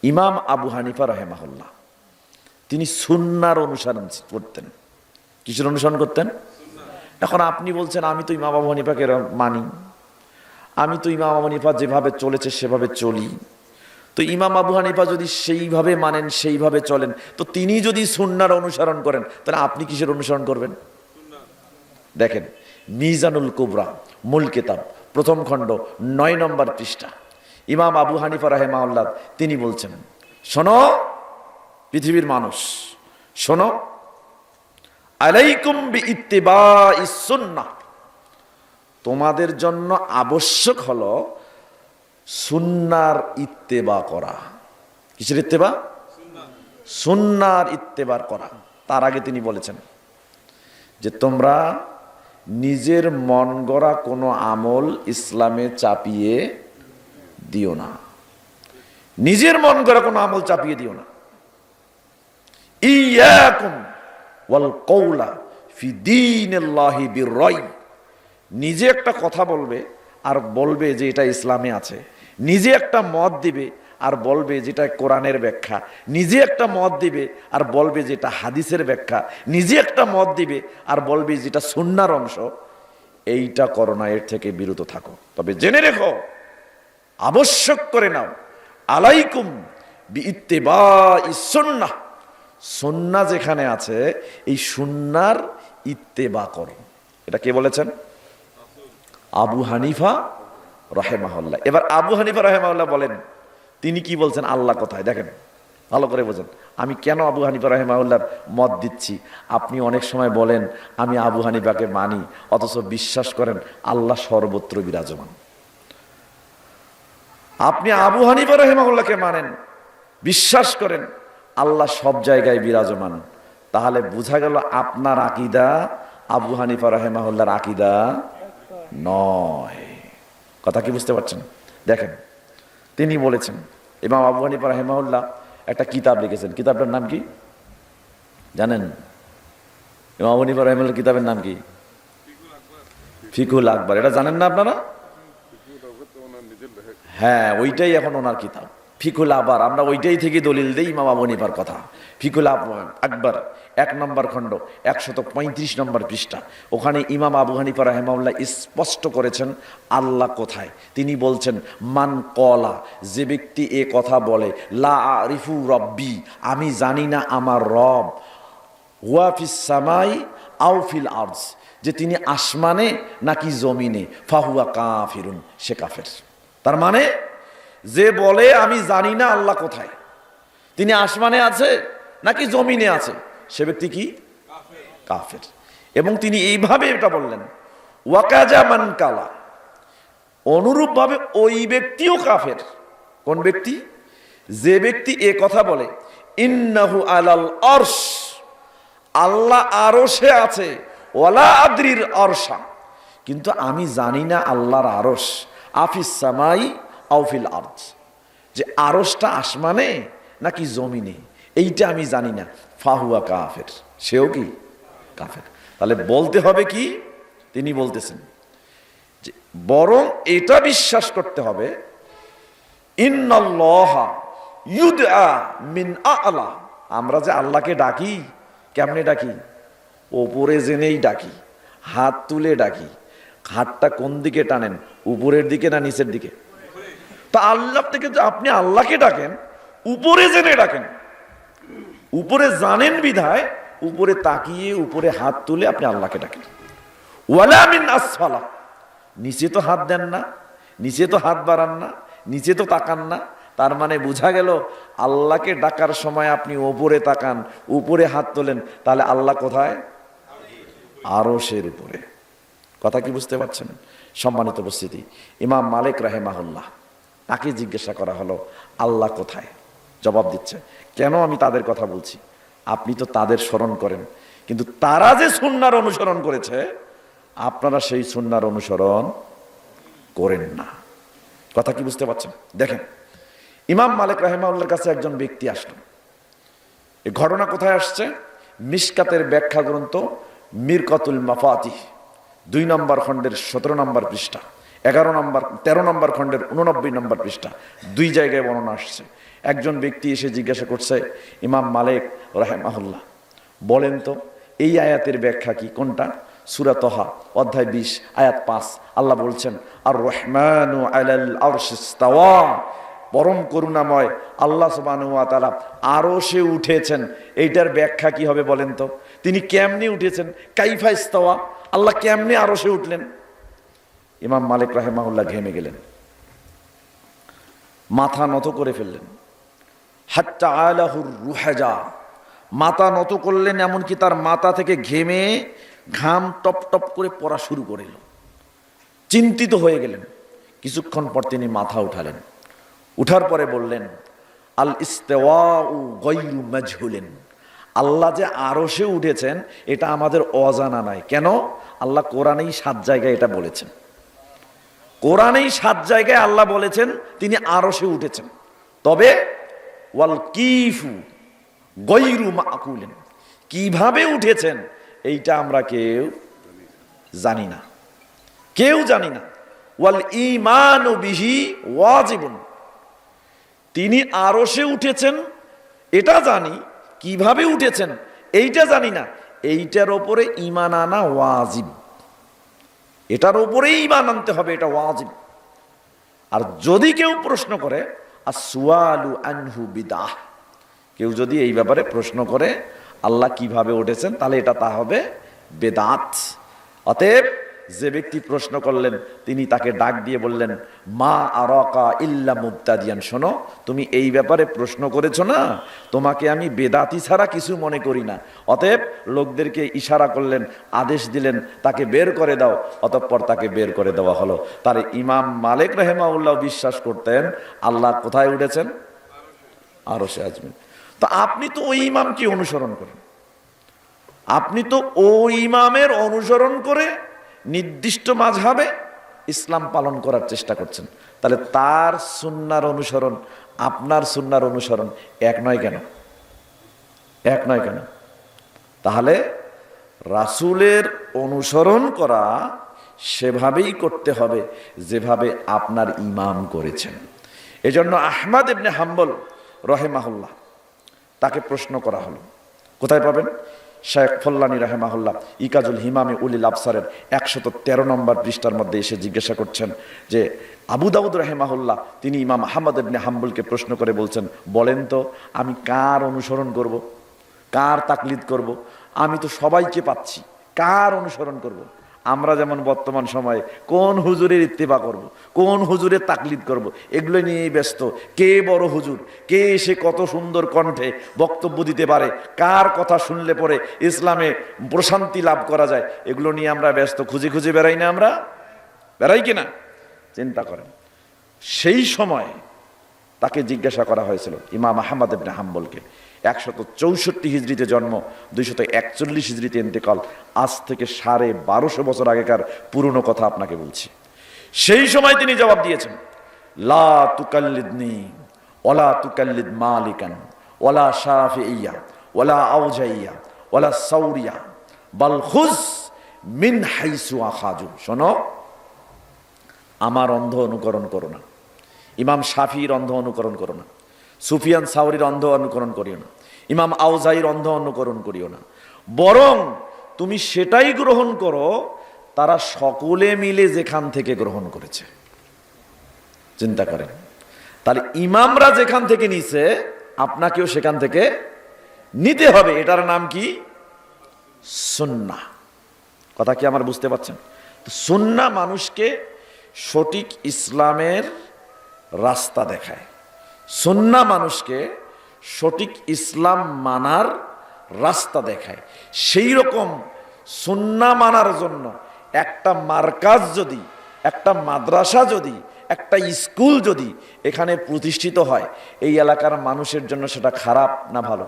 ইমাম আবু হানিফা রাহিমাহুল্লাহ তিনি সুন্নাহর অনুসরণ করতেন। কিসের অনুসরণ করতেন? এখন আপনি বলছেন আমি তো ইমাম আবু হানিফাকে মানি, আমি তো ইমাম আবু হানিফা যেভাবে চলেছে সেভাবে চলি, তো ইমাম আবু হানিফা যদি সেইভাবে মানেন, সেইভাবে চলেন, তো তিনি যদি সুন্নাহর অনুসরণ করেন, তাহলে আপনি কিসের অনুসরণ করবেন? দেখেন, মিজানুল কুবরা মূল কিতাব, প্রথম খণ্ড 9 নম্বর পৃষ্ঠা, ইমাম আবু হানিফা রাহিমাহুল্লাহ তিনি বলছেন, শোনো পৃথিবীর মানুষ, শোনো, আলাইকুম বিইত্তিবাইস সুন্নাহ, তোমাদের জন্য আবশ্যক হলো সুন্নার ইত্তেবা করা। কিসের ইত্তেবা? সুন্নার ইত্তেবা করা। তার আগে তিনি বলেছেন যে তোমরা নিজের মন গড়া কোনো আমল ইসলামে চাপিয়ে দিও না, নিজের মন গড়া কোনো আমল চাপিয়ে দিও না। ইয়াকুম ওয়াল কওলা ফি দীনিল্লাহি বিররাই, নিজে একটা কথা বলবে আর বলবে যে এটা ইসলামে আছে, নিজে একটা মত দিবে আর বলবে যেটা কোরআনের ব্যাখ্যা, নিজে একটা মত দিবে আর বলবে যেটা হাদিসের ব্যাখ্যা, নিজে একটা মত দিবে আর বলবে যেটা সুন্নাহর অংশ, এইটা করো না, এর থেকে বিরত থাকো। তবে জেনে রেখো, আবশ্যক করে নাও, আলাইকুম বিইত্তিবাইস সুন্নাহ, সুন্নাহ যেখানে আছে এই সুন্নাহর ইত্তেবা করো। এটা কে বলেছেন? আবু হানিফা রাহিমাহুল্লাহ। এবার আবু হানিফা রাহিমাহুল্লাহ বলেন তিনি কি বলছেন, আল্লাহ কোথায়? দেখেন ভালো করে বোঝেন, আমি কেন আবু হানিফা রাহিমাহুল্লাহর মত দিচ্ছি। আপনি অনেক সময় বলেন আমি আবু হানিফাকে মানি, অথচ বিশ্বাস করেন আল্লাহ সর্বত্র বিরাজমান। আপনি আবু হানিফা রাহিমাহুল্লাহকে মানেন, বিশ্বাস করেন আল্লাহ সব জায়গায় বিরাজমান, তাহলে বোঝা গেল আপনার আকীদা আবু হানিফা রাহিমাহুল্লাহর আকীদা নয়। কথা কি বুঝতে পারছেন? দেখেন তিনি বলেছেন, ইমাম আবু হানিফা রাহিমাহুল্লাহ একটা কিতাব লিখেছেন, কিতাবটার নাম কি জানেন? ইমাম আবু হানিফা রাহিমাহুল্লাহর কিতাবের নাম কি? ফিকুল আকবর। এটা জানেন না আপনারা? হ্যাঁ, ওইটাই এখন ওনার কিতাব ফিকুল আকবর। আমরা ওইটাই থেকে দলিল দেই ইমাম আবু হানিফার কথা। ফিকুল আকবর 1 নম্বর খণ্ড 135 নম্বর পৃষ্ঠা, ওখানে ইমাম আবু হানিফা রাহিমাহুল্লাহ স্পষ্ট করেছেন আল্লাহ কোথায়। তিনি বলছেন মান কলা, যে ব্যক্তি এ কথা বলে, লা আরিফু রব্বি, আমি জানি না আমার রব, হুয়া ফিস সামাই আও ফিল আরজ, যে তিনি আসমানে নাকি জমিনে, ফাহুয়া কাফিরুন, সে কাফের। তার মানে যে বলে আমি জানি না আল্লাহ কোথায়, তিনি আসমানে আছে নাকি জমিনে আছে, সে ব্যক্তি কি? কাফের। এবং তিনি এইভাবে এটা বললেন, ওয়াকাজা মান কালা, অনুরূপ ভাবে ওই ব্যক্তিও কাফের। কোন ব্যক্তি? যে ব্যক্তি এ কথা বলে, ইন্নাহু আলাল আরশ, আল্লাহ আরশে আছে, ওয়ালা আদরির আরশা, কিন্তু আমি জানি না আল্লাহর আরশ, আফিস সামাই আও ফিল আরজ, যে আরশটা আসমানে নাকি জমিনে এইটা আমি জানি না, ফাহুয়া কাফের, সেও কি কাফের। তাহলে বলতে হবে কি? তিনি বলতেছেন যে বরং এটা বিশ্বাস করতে হবে, ইন্নাল্লাহা ইউদআ মিন আ'লা, আমরা যে আল্লাহকে ডাকি, কেমনে ডাকি? ওপরে জেনেই ডাকি, হাত তুলে ডাকি। হাতটা কোন দিকে টানেন, উপরের দিকে না নিচের দিকে? তা আল্লাহ থেকে আপনি আল্লাহকে ডাকেন, উপরে জেনে ডাকেন, উপরে জানেন বিধায় উপরে তাকিয়ে উপরে হাত তুলে আপনি আল্লাহকে ডাকেন। ওয়ালা মিন আসফালা, নিচে তো হাত দেন না, নিচে তো হাত বাড়ান না, নিচে তো তাকান না। তার মানে বোঝা গেল আল্লাহকে ডাকার সময় আপনি উপরে তাকান, উপরে হাত তোলেন, তাহলে আল্লাহ কোথায়? আরশের উপরে। কথা কি বুঝতে পারছেন? সম্মানিত উপস্থিতি, ইমাম মালিক রাহিমাহুল্লাহ, তাকে জিজ্ঞাসা করা হলো আল্লাহ কোথায়? জবাব দিচ্ছে, কেন আমি তাদের কথা বলছি? আপনি তো তাদের স্মরণ করেন, কিন্তু তারা যে সুন্নাহর অনুসরণ করেছে আপনারা সেই সুন্নাহর অনুসরণ করেন না। কথা কি বুঝতে পারছেন? দেখেন, ইমাম মালিক রাহিমাহুল্লাহর কাছে একজন ব্যক্তি আসলেন। এই ঘটনা কোথায় আসছে? মিশকাতের ব্যাখ্যা গ্রন্থ মিরকাতুল মাফাতিহ 2 নম্বর খণ্ডের 17 নম্বর পৃষ্ঠা, 13 নম্বর খণ্ডের 89 নম্বর পৃষ্ঠা, 2 জায়গায় বর্ণনা আসছে। একজন ব্যক্তি এসে জিজ্ঞাসা করছে, ইমাম মালিক রাহিমাহুল্লাহ বলেন তো এই আয়াতের ব্যাখ্যা কি? কোনটা? সূরা তহা অধ্যায় 20 আয়াত 5 আল্লাহ বলছেন আর রহমানু আলাল আরশি ইস্তাওয়া, পরম করুণাময় আল্লাহ সুবহানাহু ওয়া তাআলা আরশে উঠেছেন। এইটার ব্যাখ্যা কি হবে বলেন তো? তিনি কেমনে উঠেছেন? কাইফা ইস্তাওয়া, আল্লাহ কেমনে আরশে উঠলেন? ইমাম মালিক রাহিমাহুল্লাহ ঘেমে গেলেন, মাথা নত করে ফেললেন। হাত্তা আলাহুর রুহাজা, মাথা নত করলেন, এমনকি তার মাথা থেকে ঘেমে ঘাম টপ টপ করে পড়া শুরু করিল। চিন্তিত হয়ে গেলেন। কিছুক্ষণ পর তিনি মাথা উঠালেন, উঠার পরে বললেন আল ইস্তিওয়াউ গায়রু মাজহুলিন, আল্লাহ যে আরশে উঠেছেন এটা আমাদের অজানা নাই। কেন? আল্লাহ কোরআনেই 7 জায়গায় এটা বলেছেন। কোরআনেই 7 জায়গায় আল্লাহ বলেছেন তিনি আরশে উঠেছেন। তবে ওয়াল কিফু গায়রু মাকুলিন, কিভাবে উঠেছেন এইটা আমরা কেউ জানি না, কেউ জানি না। ওয়াল ঈমানু বিহি ওয়াজিবুন, তিনি আরশে উঠেছেন এটা জানি, কিভাবে উঠেছেন এইটা জানি না, এইটার ওপরে ঈমান আনা ওয়াজিব, এটার ওপরেই ঈমান আনতে হবে, এটা ওয়াজিব। আর যদি কেউ প্রশ্ন করে আসওয়ালু আনহু বিদআহ, কেউ যদি এই ব্যাপারে প্রশ্ন করে আল্লাহ কিভাবে উঠেছেন তাহলে এটা তা হবে বেদাত। অতএব যে ব্যক্তি প্রশ্ন করলেন তিনি তাকে ডাক দিয়ে বললেন মা আরাকা ইল্লা মুবতাদিয়ান, শোনো তুমি এই ব্যাপারে প্রশ্ন করেছো না, তোমাকে আমি বেদাতি ছাড়া কিছু মনে করি না। অতএব লোকদেরকে ইশারা করলেন, আদেশ দিলেন তাকে বের করে দাও। অতঃপর তাকে বের করে দেওয়া হলো। তার ইমাম মালিক রাহিমাহুল্লাহ বিশ্বাস করতেন আল্লাহ কোথায় উঠেছেন? আরশে আজমিন। তো আপনি তো ওই ইমামকে অনুসরণ করেন, আপনি তো ওই ইমামের অনুসরণ করে নির্দিষ্ট মাযহাবে ইসলাম পালন করার চেষ্টা করছেন। তাহলে তার সুন্নাহর অনুসরণ আপনার সুন্নাহর অনুসরণ এক নয় কেন? এক নয় কেন? তাহলে রাসূলের অনুসরণ করা সেভাবেই করতে হবে যেভাবে আপনার ইমাম করেছেন। এজন্য আহমদ ইবনে হাম্বল রাহিমাহুল্লাহ তাকে প্রশ্ন করা হলো, কোথায় পাবেন? শেখ ফল্লানী রাহিমাহুল্লাহ ইকাজুল হিমামে উলিল আবসারের 113 নম্বর পৃষ্ঠার মধ্যে এসে জিজ্ঞাসা করছেন যে আবু দাউদ রাহিমাহুল্লাহ তিনি ইমাম আহমদ ইবনে হাম্বলকে প্রশ্ন করে বলছেন, বলেন তো আমি কার অনুসরণ করব, কার তাকলিদ করব? আমি তো সবাইকে পাচ্ছি, কার অনুসরণ করব? আমরা যেমন বর্তমান সময়ে কোন হুজুরের ইত্তেবা করব, কোন হুজুরের তাকলিদ করব, এগুলো নিয়েই ব্যস্ত। কে বড় হুজুর, কে এসে কত সুন্দর কণ্ঠে বক্তব্য দিতে পারে, কার কথা শুনলে পরে ইসলামে প্রশান্তি লাভ করা যায়, এগুলো নিয়ে আমরা ব্যস্ত। খুঁজে খুঁজে বেড়াই না? আমরা বেড়াই কিনা? চিন্তা করেন। সেই সময় তাকে জিজ্ঞাসা করা হয়েছিল ইমাম আহমদ ইবনে হাম্বলকে। 164 হিজরিতে জন্ম, 241 হিজরিতে ইন্তেকাল। আজ থেকে 1250 বছর আগেকার পুরনো কথা আপনাকে বলছি। সেই সময় তিনি জবাব দিয়েছেন লা তুকাল্লিদনি ওয়ালা তুকাল্লিদ মালিকান ওয়ালা শাফিইয়া ওয়ালা আউজাইয়া ওয়ালা সাউরিয়া বাল খুজ মিন হাইসু আখাজু। শোনো, আমার অন্ধ অনুকরণ করো না, ইমাম শাফির অন্ধ অনুকরণ করো না, সুফিয়ান সাউরির অন্ধ অনুকরণ করিও না, ইমাম আউজাইর অন্ধ অনুকরণ করিও না, বরং তুমি সেটাই গ্রহণ করো তারা সকলে মিলে যেখান থেকে গ্রহণ করেছে। চিন্তা করেন, তাহলে ইমামরা যেখান থেকে নিছে আপনাকেও সেখান থেকে নিতে হবে। এটার নাম কি? সুন্নাহ। কথা কি আমার বুঝতে পারছেন? সুন্নাহ মানুষকে সঠিক ইসলামের রাস্তা দেখায়, সুন্নাহ মানুষকে সঠিক ইসলাম মানার রাস্তা দেখায়। সেই রকম সুন্নাহ মানার জন্য একটা মার্কাজ যদি, একটা মাদ্রাসা যদি, একটা স্কুল যদি এখানে প্রতিষ্ঠিত হয়, এই এলাকার মানুষের জন্য সেটা খারাপ না ভালো?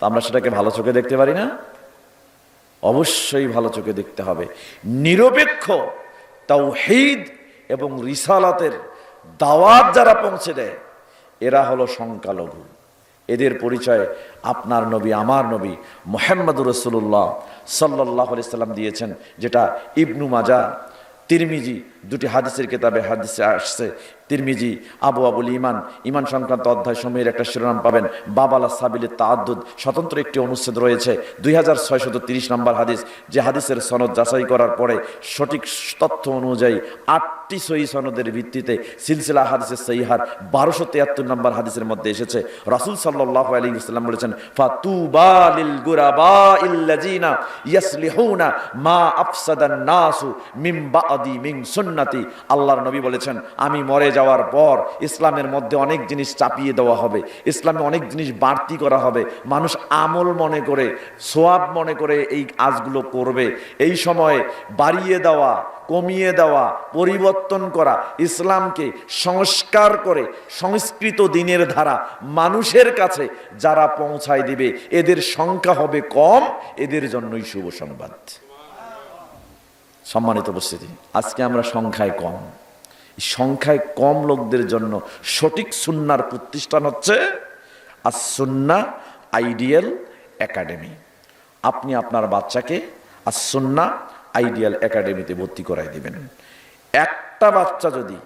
তা আমরা সেটাকে ভালো চোখে দেখতে পারি না? অবশ্যই ভালো চোখে দেখতে হবে। নিরপেক্ষ তাওহীদ এবং রিসালাতের দাওয়াত যারা পৌঁছে দেয় এরা হলো সংখ্যালঘু। এদের পরিচয় আপনার নবী আমার নবী মুহাম্মদুর রাসূলুল্লাহ সাল্লাল্লাহু আলাইহি সাল্লাম দিয়েছেন, যেটা ইবনু মাজাহ, তিরমিজি দুটি হাদিসের কিতাবে হাদিসে আসছে। তিরমিজি, আবু আবুল ইমান, ইমান সংক্রান্ত অধ্যায় সমূহের একটা শিরোনাম পাবেন, বাবালা সাবিলে তাআদ্দুদ, স্বতন্ত্র একটি অনুচ্ছেদ রয়েছে 2630 নম্বর হাদিস, যে হাদিসের সনদ যাচাই করার পরে সঠিক তথ্য অনুযায়ী 8টি সহিহ সনদের ভিত্তিতে সিলসিলা হাদিসের সহিহার 1273 নম্বর হাদিসের মধ্যে এসেছে, রাসূল সাল্লাল্লাহু আলাইহি ওয়াসাল্লাম বলেছেন, ফাতুবা লিল গুরাবাইল্লাযিনা ইয়াসলিহুনা মা আফসাদান নাসু মিন বাদি মিন সুন্নতি। আল্লাহর নবী বলেছেন, আমি মরে যাওয়ার পর ইসলামের মধ্যে অনেক জিনিস চাপিয়ে দেওয়া হবে, ইসলামে অনেক জিনিস বাড়তি করা হবে, মানুষ আমল মনে করে, সোয়াব মনে করে এই কাজগুলো করবে। এই সময় বাড়িয়ে দেওয়া, কমিয়ে দেওয়া, পরিবর্তন করা, ইসলামকে সংস্কার করে সংস্কৃত দিনের ধারা মানুষের কাছে যারা পৌঁছায় দিবে, এদের সংখ্যা হবে কম, এদের জন্যই শুভ সংবাদ। সম্মানিত উপস্থিতি, আজকে আমরা সংখ্যায় কম, সংখ্যায় কম লোকদের জন্য সঠিক সুন্নাহর প্রতিষ্ঠান হচ্ছে আস-সুন্নাহ আইডিয়াল একাডেমি। আপনি আপনার বাচ্চাকে আস-সুন্নাহ আইডিয়াল একাডেমিতে ভর্তি করাই দিবেন। একটা বাচ্চা যদি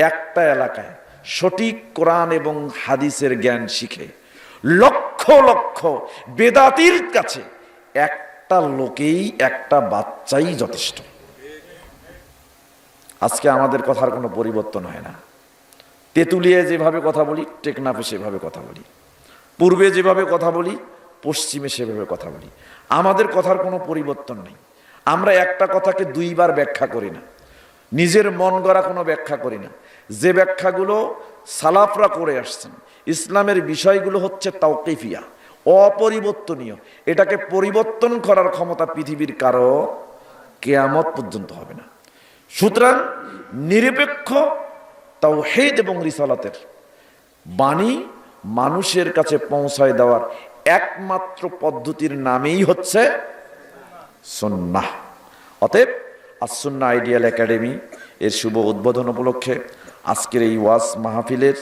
একটা এলাকায় সঠিক কোরআন এবং হাদিসের জ্ঞান শিখে, লক্ষ লক্ষ বেদাতির কাছে একটা লোকেই, একটা বাচ্চাই যথেষ্ট। আজকে আমাদের কথার কোনো পরিবর্তন হয় না। তেঁতুলিয়ে যেভাবে কথা বলি, টেকনাফে সেভাবে কথা বলি, পূর্বে যেভাবে কথা বলি, পশ্চিমে সেভাবে কথা বলি। আমাদের কথার কোনো পরিবর্তন নেই। আমরা একটা কথাকে দুইবার ব্যাখ্যা করি না, নিজের মন গড়া কোনো ব্যাখ্যা করি না। যে ব্যাখ্যাগুলো সালাফরা করে আসছেন, ইসলামের বিষয়গুলো হচ্ছে তাওকিফিয়া, অপরিবর্তনীয়। এটাকে পরিবর্তন করার ক্ষমতা পৃথিবীর কারো কিয়ামত পর্যন্ত হবে না। সুতরাং নিরপেক্ষ তাওহীদ এবং রিসালাতের বাণী মানুষের কাছে পৌঁছায় দেওয়ার একমাত্র পদ্ধতির নামেই হচ্ছে সুন্নাহ। অতএব আস-সুন্নাহ আইডিয়াল একাডেমি এর শুভ উদ্বোধন উপলক্ষে আজকের এই ওয়াজ মাহফিলের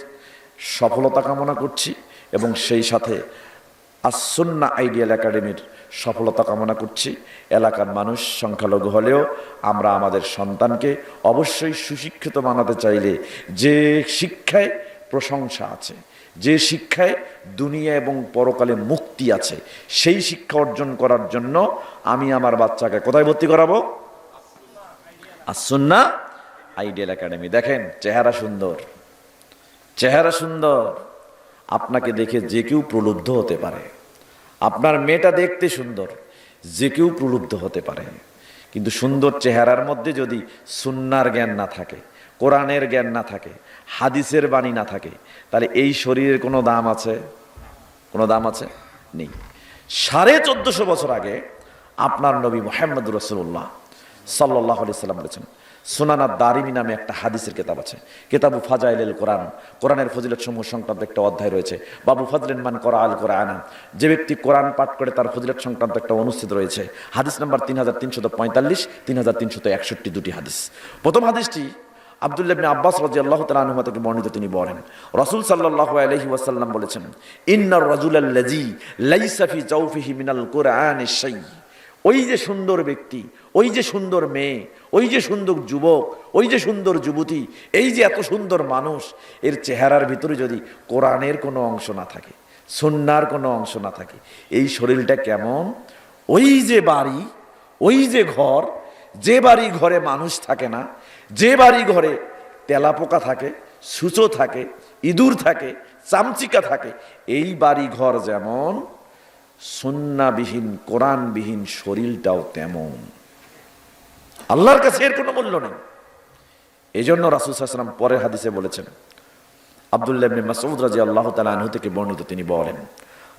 সফলতা কামনা করছি, এবং সেই সাথে আস-সুন্নাহ আইডিয়াল একাডেমির সফলতা কামনা করছি। এলাকার মানুষ সংখ্যালঘু হলেও আমরা আমাদের সন্তানকে অবশ্যই সুশিক্ষিত বানাতে চাইলে যে শিক্ষায় প্রশংসা আছে, যে শিক্ষায় দুনিয়া এবং পরকালে মুক্তি আছে, সেই শিক্ষা অর্জন করার জন্য আমি আমার বাচ্চাকে কোথায় ভর্তি করাবো? As Sunnah ideal academy. দেখেন চেহারা সুন্দর, চেহারা সুন্দর, আপনাকে দেখে যে কেউ প্রলুব্ধ হতে পারে। আপনার মেয়েটা দেখতে সুন্দর, যে কেউ প্রলুব্ধ হতে পারে। কিন্তু সুন্দর চেহারার মধ্যে যদি সুন্নাহর জ্ঞান না থাকে, কোরআনের জ্ঞান না থাকে, হাদিসের বাণী না থাকে, তাহলে এই শরীরের কোনো দাম আছে? কোনো দাম আছে? নেই। 1450 বছর আগে আপনার নবী মুহাম্মদ রাসূলুল্লাহ সাল্লাল্লাহু আলাইহি সাল্লাম বলেছেন, সুনানাদ দারিমি নামে একটা হাদিসের কিতাব আছে, কিতাবু ফাজাইলুল কোরআন, কোরআনের ফজিলত সমূহ সংক্রান্ত একটা অধ্যায় রয়েছে, বাবু ফাজলিন মান করা আল কোরআনা, যে ব্যক্তি কোরআন পাঠ করে তার ফজিলত সংক্রান্ত একটা অনুচ্ছেদ রয়েছে। হাদিস নাম্বার 3345, 3361, দুটি হাদিস। প্রথম হাদিসটি আব্দুল্লাহ ইবনে আব্বাস রাদিয়াল্লাহু তাআলা আনহু থেকে বর্ণিত। তিনি বলেন, রাসূল সাল্লাল্লাহু আলাইহি ওয়াসাল্লাম বলেছেন, ইন্নার রাজুলাল্লাযী লাইসা ফি জাওফিহি মিনাল কোরআনি শাই। ওই যে সুন্দর ব্যক্তি, ওই যে সুন্দর মেয়ে, ওই যে সুন্দর যুবক, ওই যে সুন্দর যুবতী, এই যে এত সুন্দর মানুষ, এর চেহারার ভিতরে যদি কোরআনের কোনো অংশ না থাকে, সুন্নাহর কোনো অংশ না থাকে, এই শরীরটা কেমন? ওই যে বাড়ি, ওই যে ঘর, যে বাড়ি ঘরে মানুষ থাকে না, যে বাড়ি ঘরে তেলাপোকা থাকে, সূচো থাকে, ইঁদুর থাকে, চামচিকা থাকে, এই বাড়ি ঘর যেমন, সুন্নাহবিহীন কোরআনবিহীন শরীরটাও তেমন। আল্লাহর কাছে এর কোনো মূল্য নেই। এই জন্য রাসূল সাল্লাল্লাহু আলাইহি ওয়াসাল্লাম পরের হাদিসে বলেছেন, আব্দুল্লাহ ইবনে মাসউদ রাদিয়াল্লাহু তাআলা আনহু থেকে বর্ণিত, তিনি বলেন,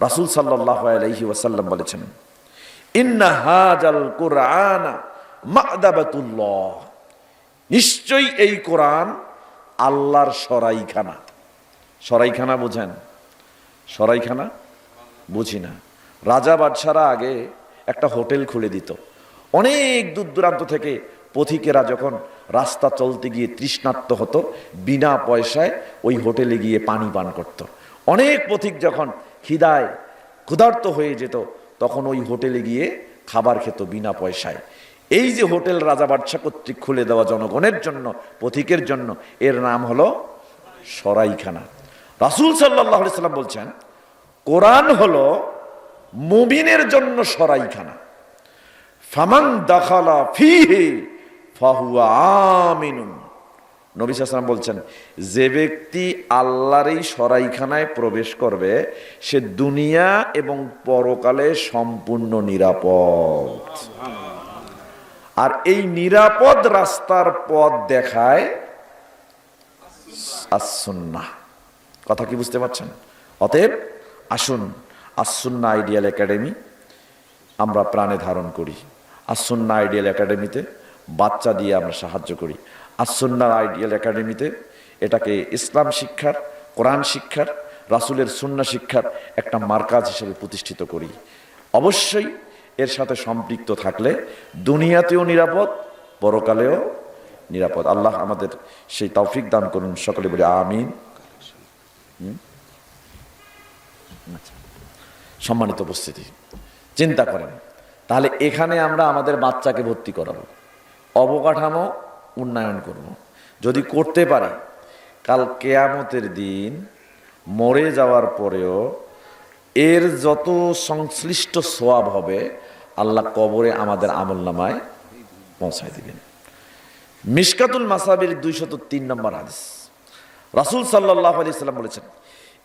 রাসূল সাল্লাল্লাহু আলাইহি ওয়াসাল্লাম বলেছেন, ইন্না হাযাল কুরআনা মা'দাবাতুল্লাহ। নিশ্চয়ই এই কোরআন আল্লাহর সরাইখানা। সরাইখানা বুঝেন? সরাইখানা বুঝি না। রাজা বাদশারা আগে একটা হোটেল খুলে দিত। অনেক দূর দূরান্ত থেকে পথিকেরা যখন রাস্তা চলতে গিয়ে তৃষ্ণার্ত হতো, বিনা পয়সায় ওই হোটেলে গিয়ে পানি পান করত। অনেক পথিক যখন খিদায় ক্ষুধার্ত হয়ে যেত, তখন ওই হোটেলে গিয়ে খাবার খেত বিনা পয়সায়। এই যে হোটেল রাজা বাদশা কর্তৃক খুলে দেওয়া জনগণের জন্য, পথিকের জন্য, এর নাম হলো সরাইখানা। রাসূল সাল্লাল্লাহু আলাইহি সাল্লাম বলছেন কোরআন হলো মুমিনের জন্য সরাইখানা। ফামান দাখালা ফিহি ফাহুয়া আমিনুন। নবী সাল্লাল্লাহু আলাইহি ওয়াসাল্লাম বলছেন যে ব্যক্তি আল্লাহর এই সরাইখানায় প্রবেশ করবে সে দুনিয়া এবং পরকালে সম্পূর্ণ নিরাপদ। আর এই নিরাপদ রাস্তার পথ দেখায় আস-সুন্নাহ। কথা কি বুঝতে পারছেন? অতএব আসুন আস-সুন্নাহ আইডিয়াল একাডেমি আমরা প্রাণে ধারণ করি। আস-সুন্নাহ আইডিয়াল একাডেমিতে বাচ্চা দিয়ে আমরা সাহায্য করি। আস-সুন্নাহ আইডিয়াল একাডেমিতে এটাকে ইসলাম শিক্ষার, কোরআন শিক্ষার, রাসূলের সুন্নাহ শিক্ষার একটা মার্কাজ হিসেবে প্রতিষ্ঠিত করি। অবশ্যই এর সাথে সম্পৃক্ত থাকলে দুনিয়াতেও নিরাপদ, পরকালেও নিরাপদ। আল্লাহ আমাদের সেই তৌফিক দান করুন, সকলে বলি আমিন। সম্মানিত উপস্থিতি, চিন্তা করেন তাহলে এখানে আমরা আমাদের বাচ্চাকে ভর্তি করাবো, অবকাঠামো উন্নয়ন করব। যদি করতে পারি কাল কিয়ামতের দিন মরে যাওয়ার পরেও এর যত সংশ্লিষ্ট সওয়াব হবে আল্লাহ কবরে আমাদের আমলনামায় পৌঁছায় দিবেন। মিশকাতুল মাসাবির 203 নম্বর হাদিস, রাসূল সাল্লাল্লাহু আলাইহি সাল্লাম বলেছেন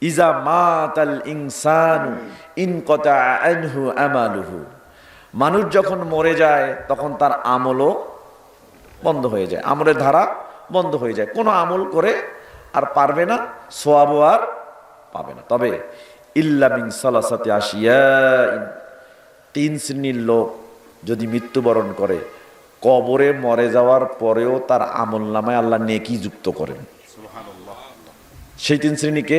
ইজা মাতাল ইনসানু ইনকাতা আনহু আমালুহু। মানুষ যখন মরে যায় তখন তার আমলও বন্ধ হয়ে যায়, আমলের ধারা বন্ধ হয়ে যায়, কোনো আমল করে আর পারবে না, সওয়াবও আর পাবে না। তবে ইল্লা মিন সালাসাতি আশিয়া, 3 শ্রেণীর লোক যদি মৃত্যুবরণ করে কবরে মরে যাওয়ার পরেও তার আমলনামায় আল্লাহ নেকি যুক্ত করেন। সেই 3 শ্রেণীকে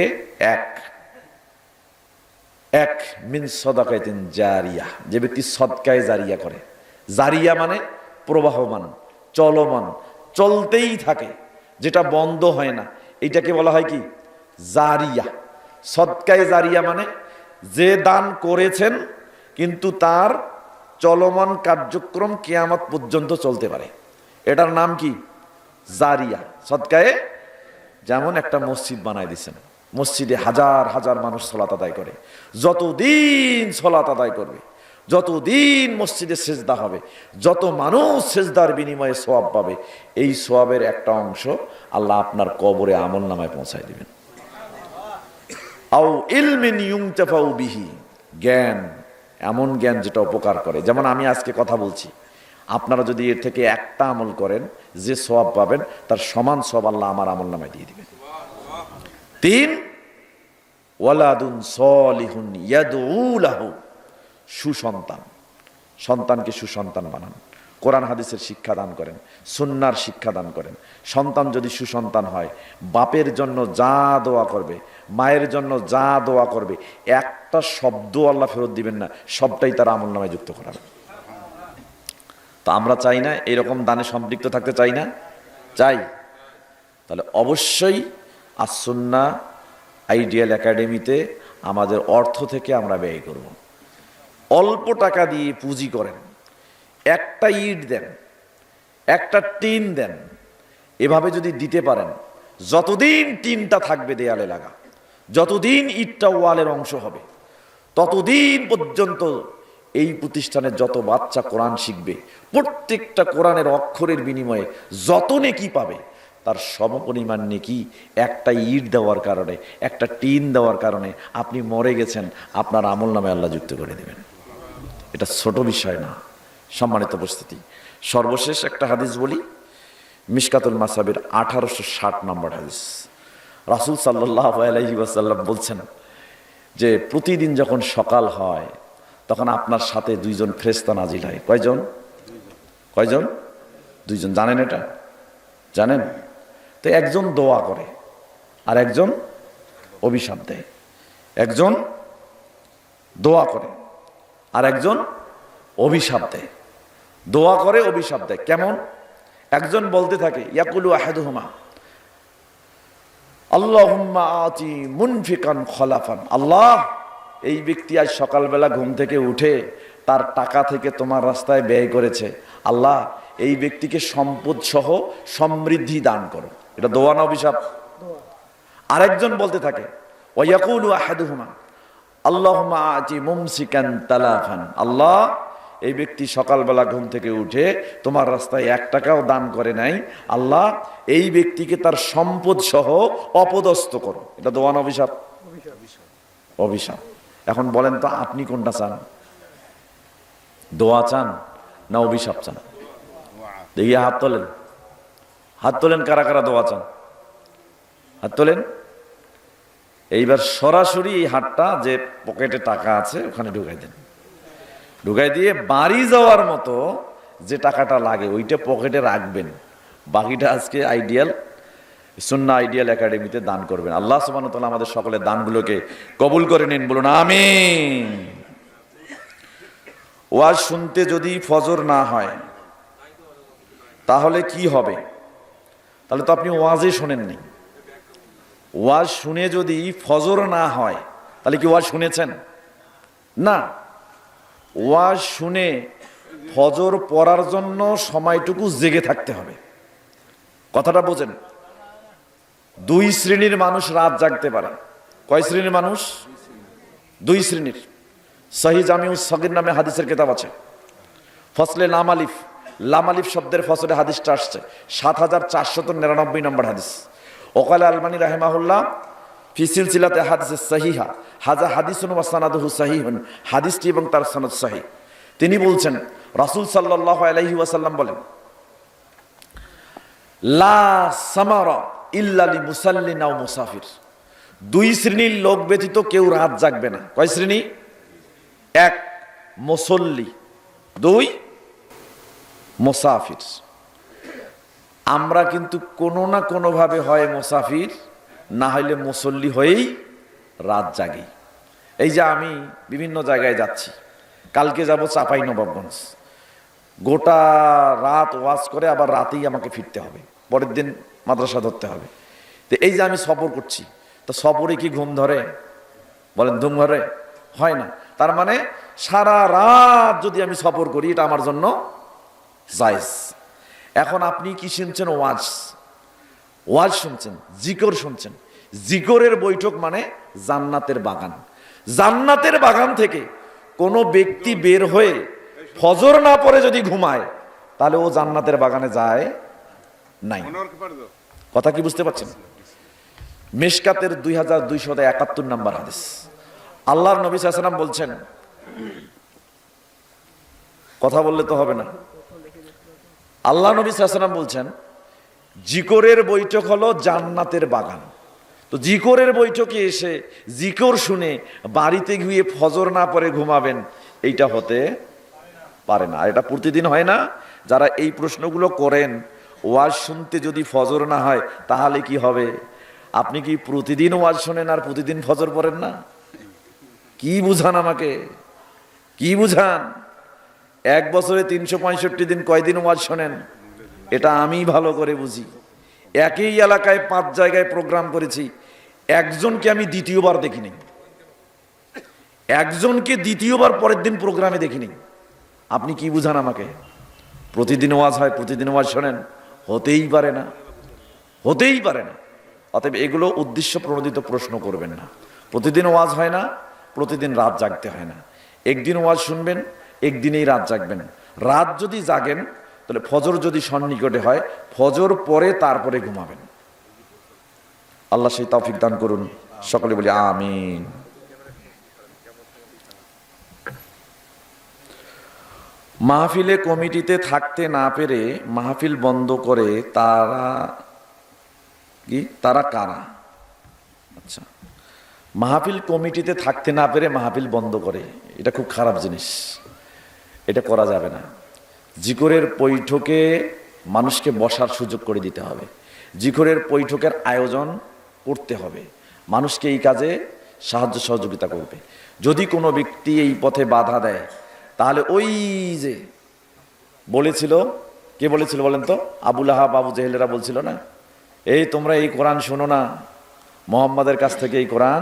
এক মিন সাদাকাতিন জারিয়া, যে ব্যক্তি সদকায়ে জারিয়া করে। জারিয়া মানে প্রবাহমান, চলমান, চলতেই থাকে, যেটা বন্ধ হয় না, এটাকে বলা হয় কি জারিয়া। সদকায়ে জারিয়া মানে যে দান করেছেন কিন্তু তার চলমান কার্যক্রম কিয়ামত পর্যন্ত চলতে পারে, এটার নাম কি জারিয়া, সদকায়ে। যেমন একটা মসজিদ বানায় দিচ্ছেন, মসজিদে হাজার হাজার মানুষ সালাত আদায় করে, যতদিন সালাত আদায় করবে, যতদিন মসজিদে সেজদা হবে, যত মানুষ সেজদার বিনিময়ে সওয়াব পাবে, এই সওয়াবের একটা অংশ আল্লাহ আপনার কবরে আমলনামায় পৌঁছায় দিবেন। আও ইলমিন ইউনতাফাউ বিহি, জ্ঞান, এমন জ্ঞান যেটা উপকার করে। যেমন আমি আজকে কথা বলছি, আপনারা যদি এর থেকে একটা আমল করেন যে সওয়াব পাবেন তার সমান সওয়াব আল্লাহ আমার আমলনামায় দিয়ে দিবেন। 3 ওয়ালাদুন সলিহুন ইয়াদউ লাহু, সুসন্তান, সন্তানকে সুসন্তান বানান, কোরআন হাদিসের শিক্ষা দান করেন, সুন্নাহর শিক্ষা দান করেন। সন্তান যদি সুসন্তান হয় বাপের জন্য যা দোয়া করবে, মায়ের জন্য যা দোয়া করবে, একটা শব্দ আল্লাহ ফেরত দিবেন না, সবটাই তার আমলনামায় যুক্ত করাবেন। তো আমরা চাই না এরকম দানে সম্পৃক্ত থাকতে? চাই না? চাই। তাহলে অবশ্যই আস-সুন্নাহ আইডিয়াল একাডেমিতে আমাদের অর্থ থেকে আমরা ব্যয় করব। অল্প টাকা দিয়ে পুঁজি করেন, একটা ইট দেন, একটা টিন দেন, এভাবে যদি দিতে পারেন, যতদিন টিনটা থাকবে দেয়ালে লাগা, যতদিন ইটটা ওয়ালের অংশ হবে, ততদিন পর্যন্ত এই প্রতিষ্ঠানের যত বাচ্চা কোরআন শিখবে, প্রত্যেকটা কোরআনের অক্ষরের বিনিময়ে যত নেকি পাবে তার সমপরিমাণ নেকি একটা ইট দেওয়ার কারণে, একটা টিন দেওয়ার কারণে আপনি মরে গেছেন, আপনার আমলনামায় আল্লাহ যুক্ত করে দেবেন। এটা ছোট বিষয় না। সম্মানিত উপস্থিতি, সর্বশেষ একটা হাদিস বলি, মিশকাতুল মাসাবির 1860 নম্বর হাদিস। রাসূল সাল্লাল্লাহু আলাইহি ওয়াসাল্লাম বলছেন যে প্রতিদিন যখন সকাল হয় তখন আপনার সাথে 2 জন ফেরেশতা নাজিল হয়। কয়জন? 2 জন। জানেন এটা? জানেন? তো একজন দোয়া করে আর একজন অভিশাপ দেয়। একজন দোয়া করে আর একজন অভিশাপ দেয়। দোয়া করে, অভিশাপ দেয়। কেমন? একজন বলতে থাকে ইয়াকুলু আহাদুহুমা আল্লাহুম্মা আতি মুনফিকান খলাফান, আল্লাহ এই ব্যক্তি আজ সকালবেলা ঘুম থেকে উঠে তার টাকা থেকে তোমার রাস্তায় ব্যয় করেছে, আল্লাহ এই ব্যক্তিকে সম্পদ সহ সমৃদ্ধি দান করো। এটা দোয়া না অভিশাপ? আরেকজন বলতে থাকে ওয়ায়াকুলু আহাদুহুমা আল্লাহুম্মা আতি মুমসিকান তালাফান, আল্লাহ এই ব্যক্তি সকালবেলা ঘুম থেকে উঠে তোমার রাস্তায় 1 টাকাও দান করে নাই, আল্লাহ এই ব্যক্তিকে তার সম্পদ সহ অপদস্থ করো। এটা দোয়া না অভিশাপ? অভিশাপ। এখন বলেন তো আপনি কোনটা চান? দোয়া চান না অভিশাপ চান? দেখি হাত তোলেন, হাত তোলেন কারা কারা দোয়া চান, হাত তোলেন। এইবার সরাসরি এই হাতটা যে পকেটে টাকা আছে ওখানে ঢুকাই দেন, ঢুকাই দিয়ে বাড়ি যাওয়ার মতো যে টাকাটা লাগে ওইটা পকেটে রাখবেন, বাকিটা আজকে আইডিয়াল সুন্নাহ আইডিয়াল একাডেমিতে দান করবেন। আল্লাহ সুবহানাহু ওয়া তাআলা আমাদের সকলের দানগুলোকে কবুল করে নিন, বলুন আমিন। ওয়াজ শুনতে যদি ফজর না হয় তাহলে কি হবে? তাহলে তো আপনি ওয়াজই শোনেননি। ওয়াজ শুনে যদি ফজর না হয় তাহলে কি ওয়াজ শুনেছেন? না। ওয়াজ শুনে ফজর পড়ার জন্য সময়টুকু জেগে থাকতে হবে। কথাটা বোঝেন? 2 শ্রেণীর মানুষ রাত জাগতে পারে। কয় শ্রেণীর মানুষ? 2 শ্রেণীর। সহিহ জামিউস সগীর নামে হাদিসের কিতাব আছে, ফসলে লাম আলিফ, লাম আলিফ শব্দের ফসলে হাদিসটা আসছে 7499 নম্বর হাদিস। ওকাল আলমানি রাহিমাহুল্লাহ ফি সিলসিলাতে হাদিস সহিহা হাজা হাদিসুন ওয়া সানাদুহু সহিহুন, হাদিসটি এবং তার সনদ সহিহ। তিনি বলছেন রাসূল সাল্লাল্লাহু আলাইহি ওয়াসাল্লাম বলেন, লা সামারা ইল্লা লিমুসাল্লিন আও মুসাফির। 2 শ্রেণীর লোক ব্যতীত কেউ রাত জাগবে না। কয় শ্রেণী? 1 মুসল্লি, 2 মুসাফির। আমরা কিন্তু কোনো না কোনোভাবে হয় মুসাফির না হইলে মুসল্লি হয়েই রাত জাগি। এই যে আমি বিভিন্ন জায়গায় যাচ্ছি, কালকে যাব চাঁপাইনবাবগঞ্জ, গোটা রাত ওয়াজ করে আবার রাতেই আমাকে ফিরতে হবে, পরের দিন মাদ্রাসা ধরতে হবে। তো এই যে আমি সফর করছি, তো সফরে কি ঘুম ধরে? বলেন ঘুম ধরে? হয় না। তার মানে সারা রাত যদি আমি সফর করি এটা আমার জন্য জায়েজ। এখন আপনি কি শুনছেন? ওয়াজ, ওয়াজ শুনছেন, জিকর শুনছেন। জিকরের বৈঠক মানে জান্নাতের বাগান। জান্নাতের বাগান থেকে কোনো ব্যক্তি বের হয়ে ফজর না পড়ে যদি ঘুমায় তাহলে ও জান্নাতের বাগানে যায় নাই। কথা কি বুঝতে পারছেন? মিশকাতের 2271 নম্বর হাদিস। আল্লাহর নবী সাল্লাল্লাহু আলাইহি ওয়াসাল্লাম বলছেন, কথা বললে তো হবে না। আল্লাহ নবী সাল্লাল্লাহু আলাইহি ওয়াসাল্লাম বলছেন জিকরের বৈঠক হলো জান্নাতের বাগান। তো জিকরের বৈঠকে এসে জিকর শুনে বাড়িতে গিয়ে ফজর না পড়ে ঘুমাবেন, এইটা হতে পারে না। এটা প্রতিদিন হয় না। যারা এই প্রশ্নগুলো করেন, ওয়াজ শুনতে যদি ফজর না হয় তাহলে কি হবে? আপনি কি প্রতিদিন ওয়াজ শোনেন আর প্রতিদিন ফজর পড়েন না? কি বুঝান আমাকে, কি বুঝান? 1 বছরে 365 দিন কয়দিন ওয়াজ শোনেন? এটা আমি ভালো করে বুঝি। একই এলাকায় 5 জায়গায় প্রোগ্রাম করেছি, একজনকে আমি দ্বিতীয়বার দেখিনি, একজনকে দ্বিতীয়বার পরের দিন প্রোগ্রামে দেখিনি। আপনি কি বুঝান আমাকে? প্রতিদিন ওয়াজ হয়, প্রতিদিন ওয়াজ শোনেন? হতেই পারে না, হতেই পারে না। অতএব এগুলো উদ্দেশ্য প্রণোদিত প্রশ্ন করবেন না। প্রতিদিন ওয়াজ হয় না, প্রতিদিন রাত জাগতে হয় না। একদিন ওয়াজ শুনবেন, একদিনেই রাত জাগবেন। রাত যদি জাগেন তাহলে ফজর যদি সন্নিকটে হয়, ফজর পরে তারপরে ঘুমাবেন। আল্লাহ সেই তৌফিক দান করুন, সকলে বলি আমিন। মাহফিলে কমিটিতে থাকতে না পেরে মাহফিল বন্ধ করে তারা কারা? আচ্ছা, মাহফিল কমিটিতে থাকতে না পেরে মাহফিল বন্ধ করে, এটা খুব খারাপ জিনিস, এটা করা যাবে না। জিকরের বৈঠকে মানুষকে বসার সুযোগ করে দিতে হবে, জিকরের বৈঠকের আয়োজন করতে হবে, মানুষকে এই কাজে সাহায্য সহযোগিতা করবে। যদি কোনো ব্যক্তি এই পথে বাধা দেয় তাহলে ওই যে বলেছিল, কে বলেছিল বলেন তো? আবুল আহাব, আবু জেহেলেরা বলছিল না, এই তোমরা এই কোরআন শোনো না, মোহাম্মদের কাছ থেকে এই কোরআন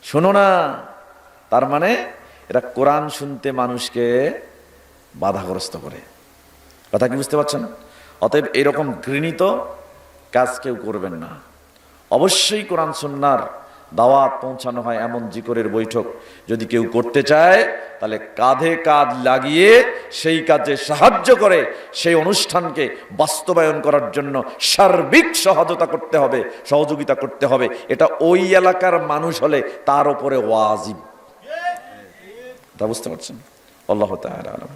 শোনো না। তার মানে এরা কোরআন শুনতে মানুষকে বাধাগ্রস্ত করে। কথা কি বুঝতে পারছেন? অতএব এরকম ঘৃণিত কাজ কেউ করবেন না। অবশ্যই কোরআন সুন্নাহর দাওয়াত পৌঁছানো হয় এমন জিকরের বৈঠক যদি কেউ করতে চায় তাহলে কাঁধে কাঁধ লাগিয়ে সেই কাজে সাহায্য করে সেই অনুষ্ঠানকে বাস্তবায়ন করার জন্য সার্বিক সহযোগিতা করতে হবে। এটা ওই এলাকার মানুষ হলে তার উপরে ওয়াজিব। তা বুঝতে পারছেন? আল্লাহ তাআলা আলাম।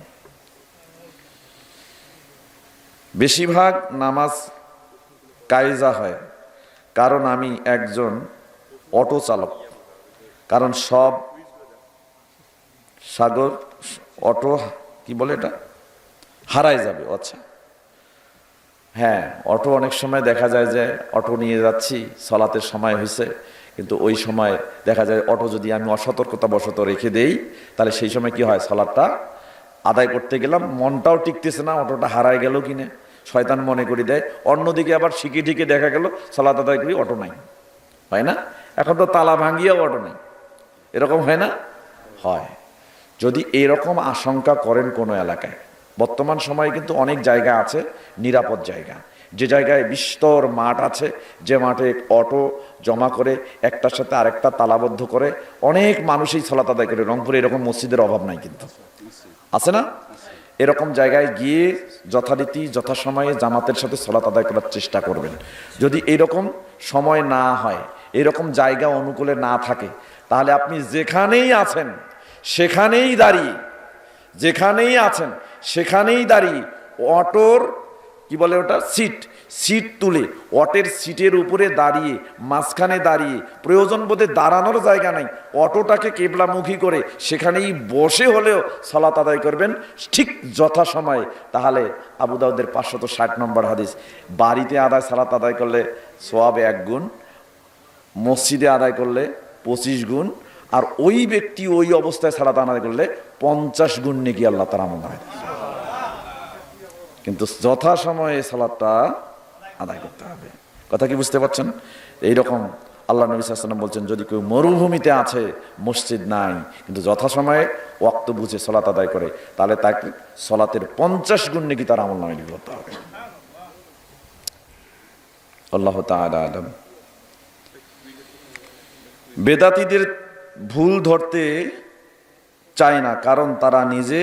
বেশিরভাগ নামাজ কায়জা হয় কারণ আমি একজন অটো চালক, কারণ সব সাগর অটো কি বলে এটা হারায় যাবে। আচ্ছা, হ্যাঁ, অটো অনেক সময় দেখা যায় যে অটো নিয়ে যাচ্ছি, সালাতের সময় হয়েছে, কিন্তু ওই সময় দেখা যায় অটো যদি আমি অসতর্কতা বশত রেখে দেই তাহলে সেই সময় কি হয়, সালাতটা আদায় করতে গেলাম, মনটাও টিকতেছে না, অটোটা হারায় গেল কিনা শয়তান মনে করে দেয়। অন্যদিকে আবার শিখে টিকে দেখা গেল সালাত আদায় করি, অটো নাই, হয় না? এখন তো তালা ভাঙিয়াও অটো নেই, এরকম হয় না? হয়। যদি এরকম আশঙ্কা করেন কোনো এলাকায়, বর্তমান সময়ে কিন্তু অনেক জায়গা আছে নিরাপদ জায়গা, যে জায়গায় বিস্তর মাঠ আছে, যে মাঠে অটো জমা করে একটার সাথে আরেকটা তালাবদ্ধ করে অনেক মানুষই সালাত আদায় করে। রংপুরে এরকম মসজিদের অভাব নাই, কিন্তু আছে না? এরকম জায়গায় গিয়ে যথারীতি যথাসময়ে জামাতের সাথে সালাত আদায় করার চেষ্টা করবেন। যদি এরকম সময় না হয়, এরকম জায়গা অনুকূলে না থাকে, তাহলে আপনি যেখানেই আছেন সেখানেই দাঁড়িয়ে, যেখানেই আছেন সেখানেই দাঁড়িয়ে অটোর কি বলে ওটা সিট তুলে অটের সিটের উপরে দাঁড়িয়ে, মাঝখানে দাঁড়িয়ে, প্রয়োজন বোধে দাঁড়ানোর জায়গা নাই, অটোটাকে কেবলামুখী করে সেখানেই বসে হলেও সালাত আদায় করবেন ঠিক যথাসময়ে। তাহলে আবু দাউদের 560 নম্বর হাদিস, বাড়িতে সালাত আদায় করলে সওয়াবে 1 গুণ, মসজিদে আদায় করলে 25 গুণ, আর ওই ব্যক্তি ওই অবস্থায় সালাত আদায় করলে 50 গুণ নেকি আল্লাহ তাআলা আমল দেয়। কিন্তু যথাসময়ে সালাতটা আদায় করতে হবে। কথা কি বুঝতে পারছেন? এইরকম আল্লাহ নবী সাল্লাল্লাহু আলাইহি ওয়াসাল্লাম বলছেন, যদি কেউ মরুভূমিতে আছে, মসজিদ নাই, কিন্তু যথাসময়ে ওয়াক্ত বুঝে সালাত আদায় করে, তাহলে তাকে সালাতের 50 গুণ নেকি তার আমলনামায় লিখে করতে হবে। আল্লাহ তাআলা আলাম। বেদাতীদের ভুল ধরতে চায় না, কারণ তারা নিজে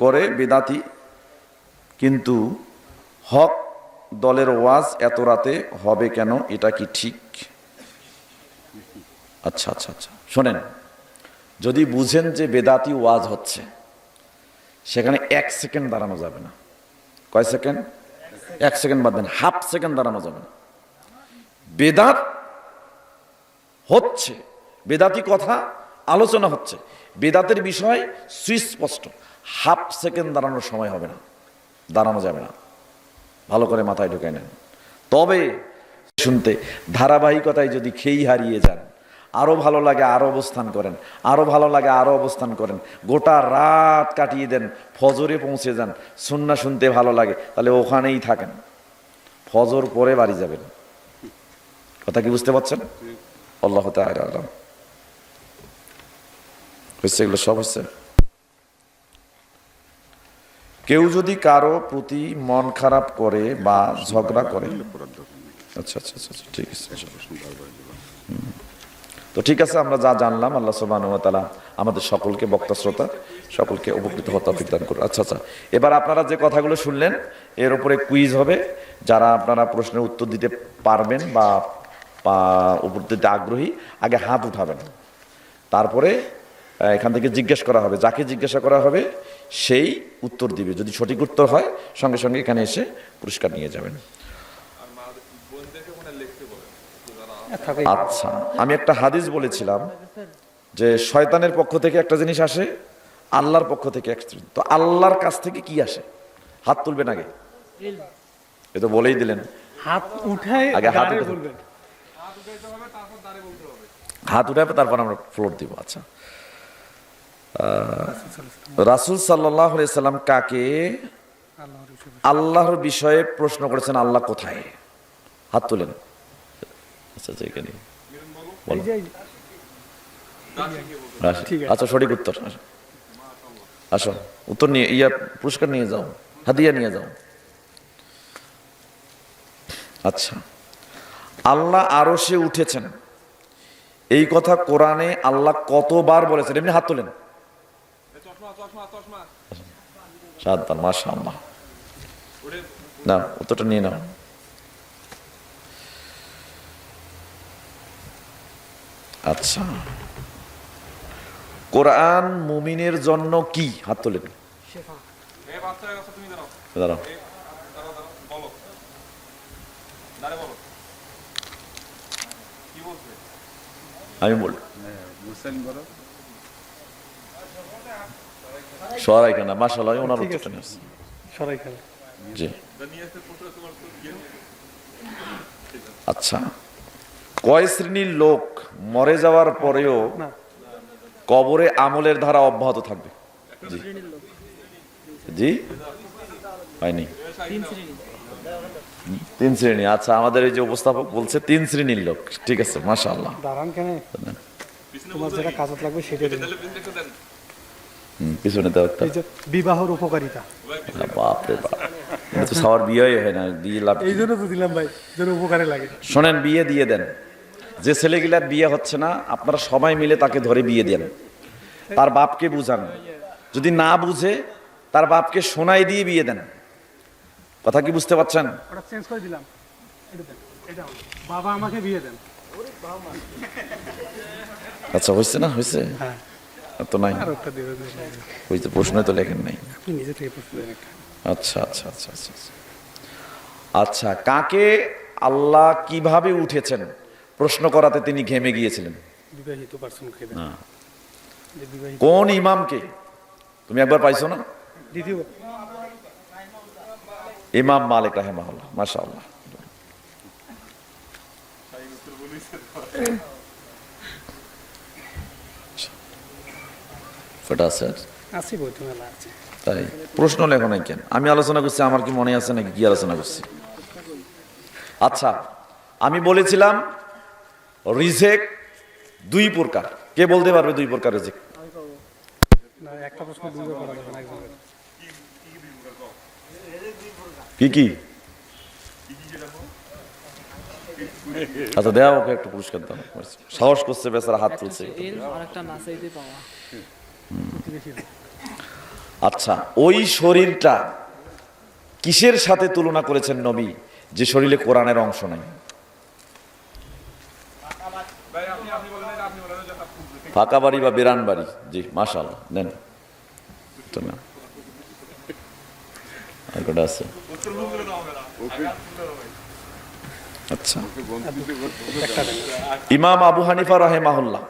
করে বেদাতি, কিন্তু হক দলের ওয়াজ এত রাতে হবে কেন, এটা কি ঠিক? আচ্ছা, শোনেন, যদি বুঝেন যে বেদাতি ওয়াজ হচ্ছে, সেখানে 1 সেকেন্ড দাঁড়ানো যাবে না। কয় সেকেন্ড? 1 সেকেন্ড বাদ দেন, হাফ সেকেন্ড দাঁড়ানো যাবে না। বেদাত হচ্ছে, বেদাতি কথা আলোচনা হচ্ছে, বেদাতের বিষয় সুস্পষ্ট, হাফ সেকেন্ড দাঁড়ানোর সময় হবে না, দাঁড়ানো যাবে না। ভালো করে মাথায় ঢুকে নেন। তবে শুনতে ধারাবাহিকতায় যদি খেই হারিয়ে যান, আরো ভালো লাগে আরো অবস্থান করেন, আরো ভালো লাগে আরো অবস্থান করেন, গোটা রাত কাটিয়ে দেন, ফজরে পৌঁছে যান, সুন্নাহ শুনতে ভালো লাগে, তাহলে ওখানেই থাকেন, ফজর পরে বাড়ি যাবেন। কথা কি বুঝতে পারছেন? আল্লাহ তাআলা আলাম। হচ্ছে এগুলো সব হচ্ছে। কেউ যদি কারো প্রতি মন খারাপ করে বা ঝগড়া করে, আচ্ছা, ঠিক আছে, তো ঠিক আছে, আমরা যা জানলাম আল্লাহ সুবহানাহু ওয়া তাআলা আমাদের সকলকে, বক্তা শ্রোতা সকলকে উপকৃত হওয়ার তৌফিক দান করুন। আচ্ছা, এবার আপনারা যে কথাগুলো শুনলেন এর উপরে কুইজ হবে। যারা আপনারা প্রশ্নের উত্তর দিতে পারবেন বা উপর দিতে আগ্রহী, আগে হাত উঠাবেন, তারপরে এখান থেকে জিজ্ঞেস করা হবে, যাকে জিজ্ঞাসা করা হবে সেই উত্তর দিবে। যদি সঠিক উত্তর হয় সঙ্গে সঙ্গে এখানে এসে পুরস্কার নিয়ে যাবেন। আচ্ছা, আমি একটা হাদিস বলেছিলাম যে শয়তানের পক্ষ থেকে একটা জিনিস আসে, আল্লাহর পক্ষ থেকে একটা জিনিস। তো আল্লাহর কাছ থেকে কি আসে? হাত তুলবেন আগে, এ তো বলেই দিলেন,
হাত উঠায়
আগে হাত উঠাবে, হাত উঠাবে, তারপর আমরা ফ্লোর দিব। আচ্ছা, রাসূল সাল্লাল্লাহু আলাইহি সাল্লাম কাকে আল্লাহর বিষয়ে প্রশ্ন করেছেন? আল্লাহ কোথায়? হাত তুলেন। আচ্ছা, সঠিক উত্তর। আসো, উত্তর নিয়ে পুরস্কার নিয়ে যাও, হাদিয়া নিয়ে যাও। আচ্ছা, আল্লাহ আরশে উঠেছেন, এই কথা কোরআনে আল্লাহ কতবার বলেছেন? এমনি হাত তোলেন। 7 বার। মাশাআল্লাহ। না, উত্তরটা নিয়ে নাও। আচ্ছা, কোরআন মুমিনের জন্য কি? হাত তোলেন। দাঁড়াও। আমি বল সরাই কেন? মাশাআল্লাহ, ওনার উত্তরটা নিয়ে আসছে। জি। আচ্ছা, কয় শ্রেণীর লোক মরে যাওয়ার পরেও কবরে আমলের ধারা অব্যাহত থাকবে? জি জি, হয়নি। 3 শ্রেণী। আচ্ছা, আমাদের এই যে উপস্থাপক বলছে 3 শ্রেণীর লোক। ঠিক আছে, মাশাআল্লাহ। পিছনে দাও একটা।
বিবাহের উপকারিতা।
বাপরে বাপ, এটা তো সবার বিয়ে হয় না, দিয়ে লাভ।
এই জন্য তো দিলাম ভাই, যেন উপকারে লাগে।
শোনেন, বিয়ে দিয়ে দেন। যে ছেলেগুলার বিয়ে হচ্ছে না, আপনারা সবাই মিলে তাকে ধরে বিয়ে দেন। তার বাপকে বুঝান, যদি না বুঝে তার বাপকে শোনাই দিয়ে বিয়ে দেন। কথা কি বুঝতে পারছেন?
ওটা চেঞ্জ করে দিলাম। এটা দেন, এটা বাবা আমাকে বিয়ে দেন।
আচ্ছা, হয়েছে না? হয়েছে
হ্যাঁ,
তো নাই,
আর একটা দিয়ে দেন।
হয়েছে, প্রশ্নই তো লেখেন নাই।
আপনি নিজে থেকে প্রশ্ন দেন একটা।
আচ্ছা আচ্ছা আচ্ছা আচ্ছা আচ্ছা। আচ্ছা, কাকে আল্লাহ কিভাবে উঠেছেন প্রশ্ন করাতে তিনি ঘেমে গিয়েছিলেন?
বিবাহিত পার্সনকে দেন।
না,
যে বিবাহিত।
কোন ইমামকে? তুমি একবার পাইছো না?
দ্বিতীয়
ইমাম মালিক রাহিমাহুল্লাহ। মাশাআল্লাহ। ফটা স্যার
আছে, বইতে মেলা আছে।
তাই প্রশ্ন লেখো নাই কেন? আমি আলোচনা করছি, আমার কি মনে আছে নাকি কি আলোচনা করছি? আচ্ছা, আমি বলেছিলাম রিজেক্ট 2 প্রকার। কে বলতে পারবে 2 প্রকার রিজেক্ট?
না, একটা প্রশ্ন দুইবার করা যাবে না একজনের।
কি কি? আচ্ছা, দেওয়া ওকে একটু পুরস্কার দাও। সাহস করছে, বেচারা হাত তুলছে। আচ্ছা, ওই শরীরটা কিসের সাথে তুলনা করেছেন নবী যে শরীরে কোরআনের অংশ নাই? ফাঁকা বাড়ি বা বেরান বাড়ি? জি, মাশাআল্লাহ, নেন। আর কটা আছে? আচ্ছা, ইমাম আবু হানিফা রাহিমাহুল্লাহ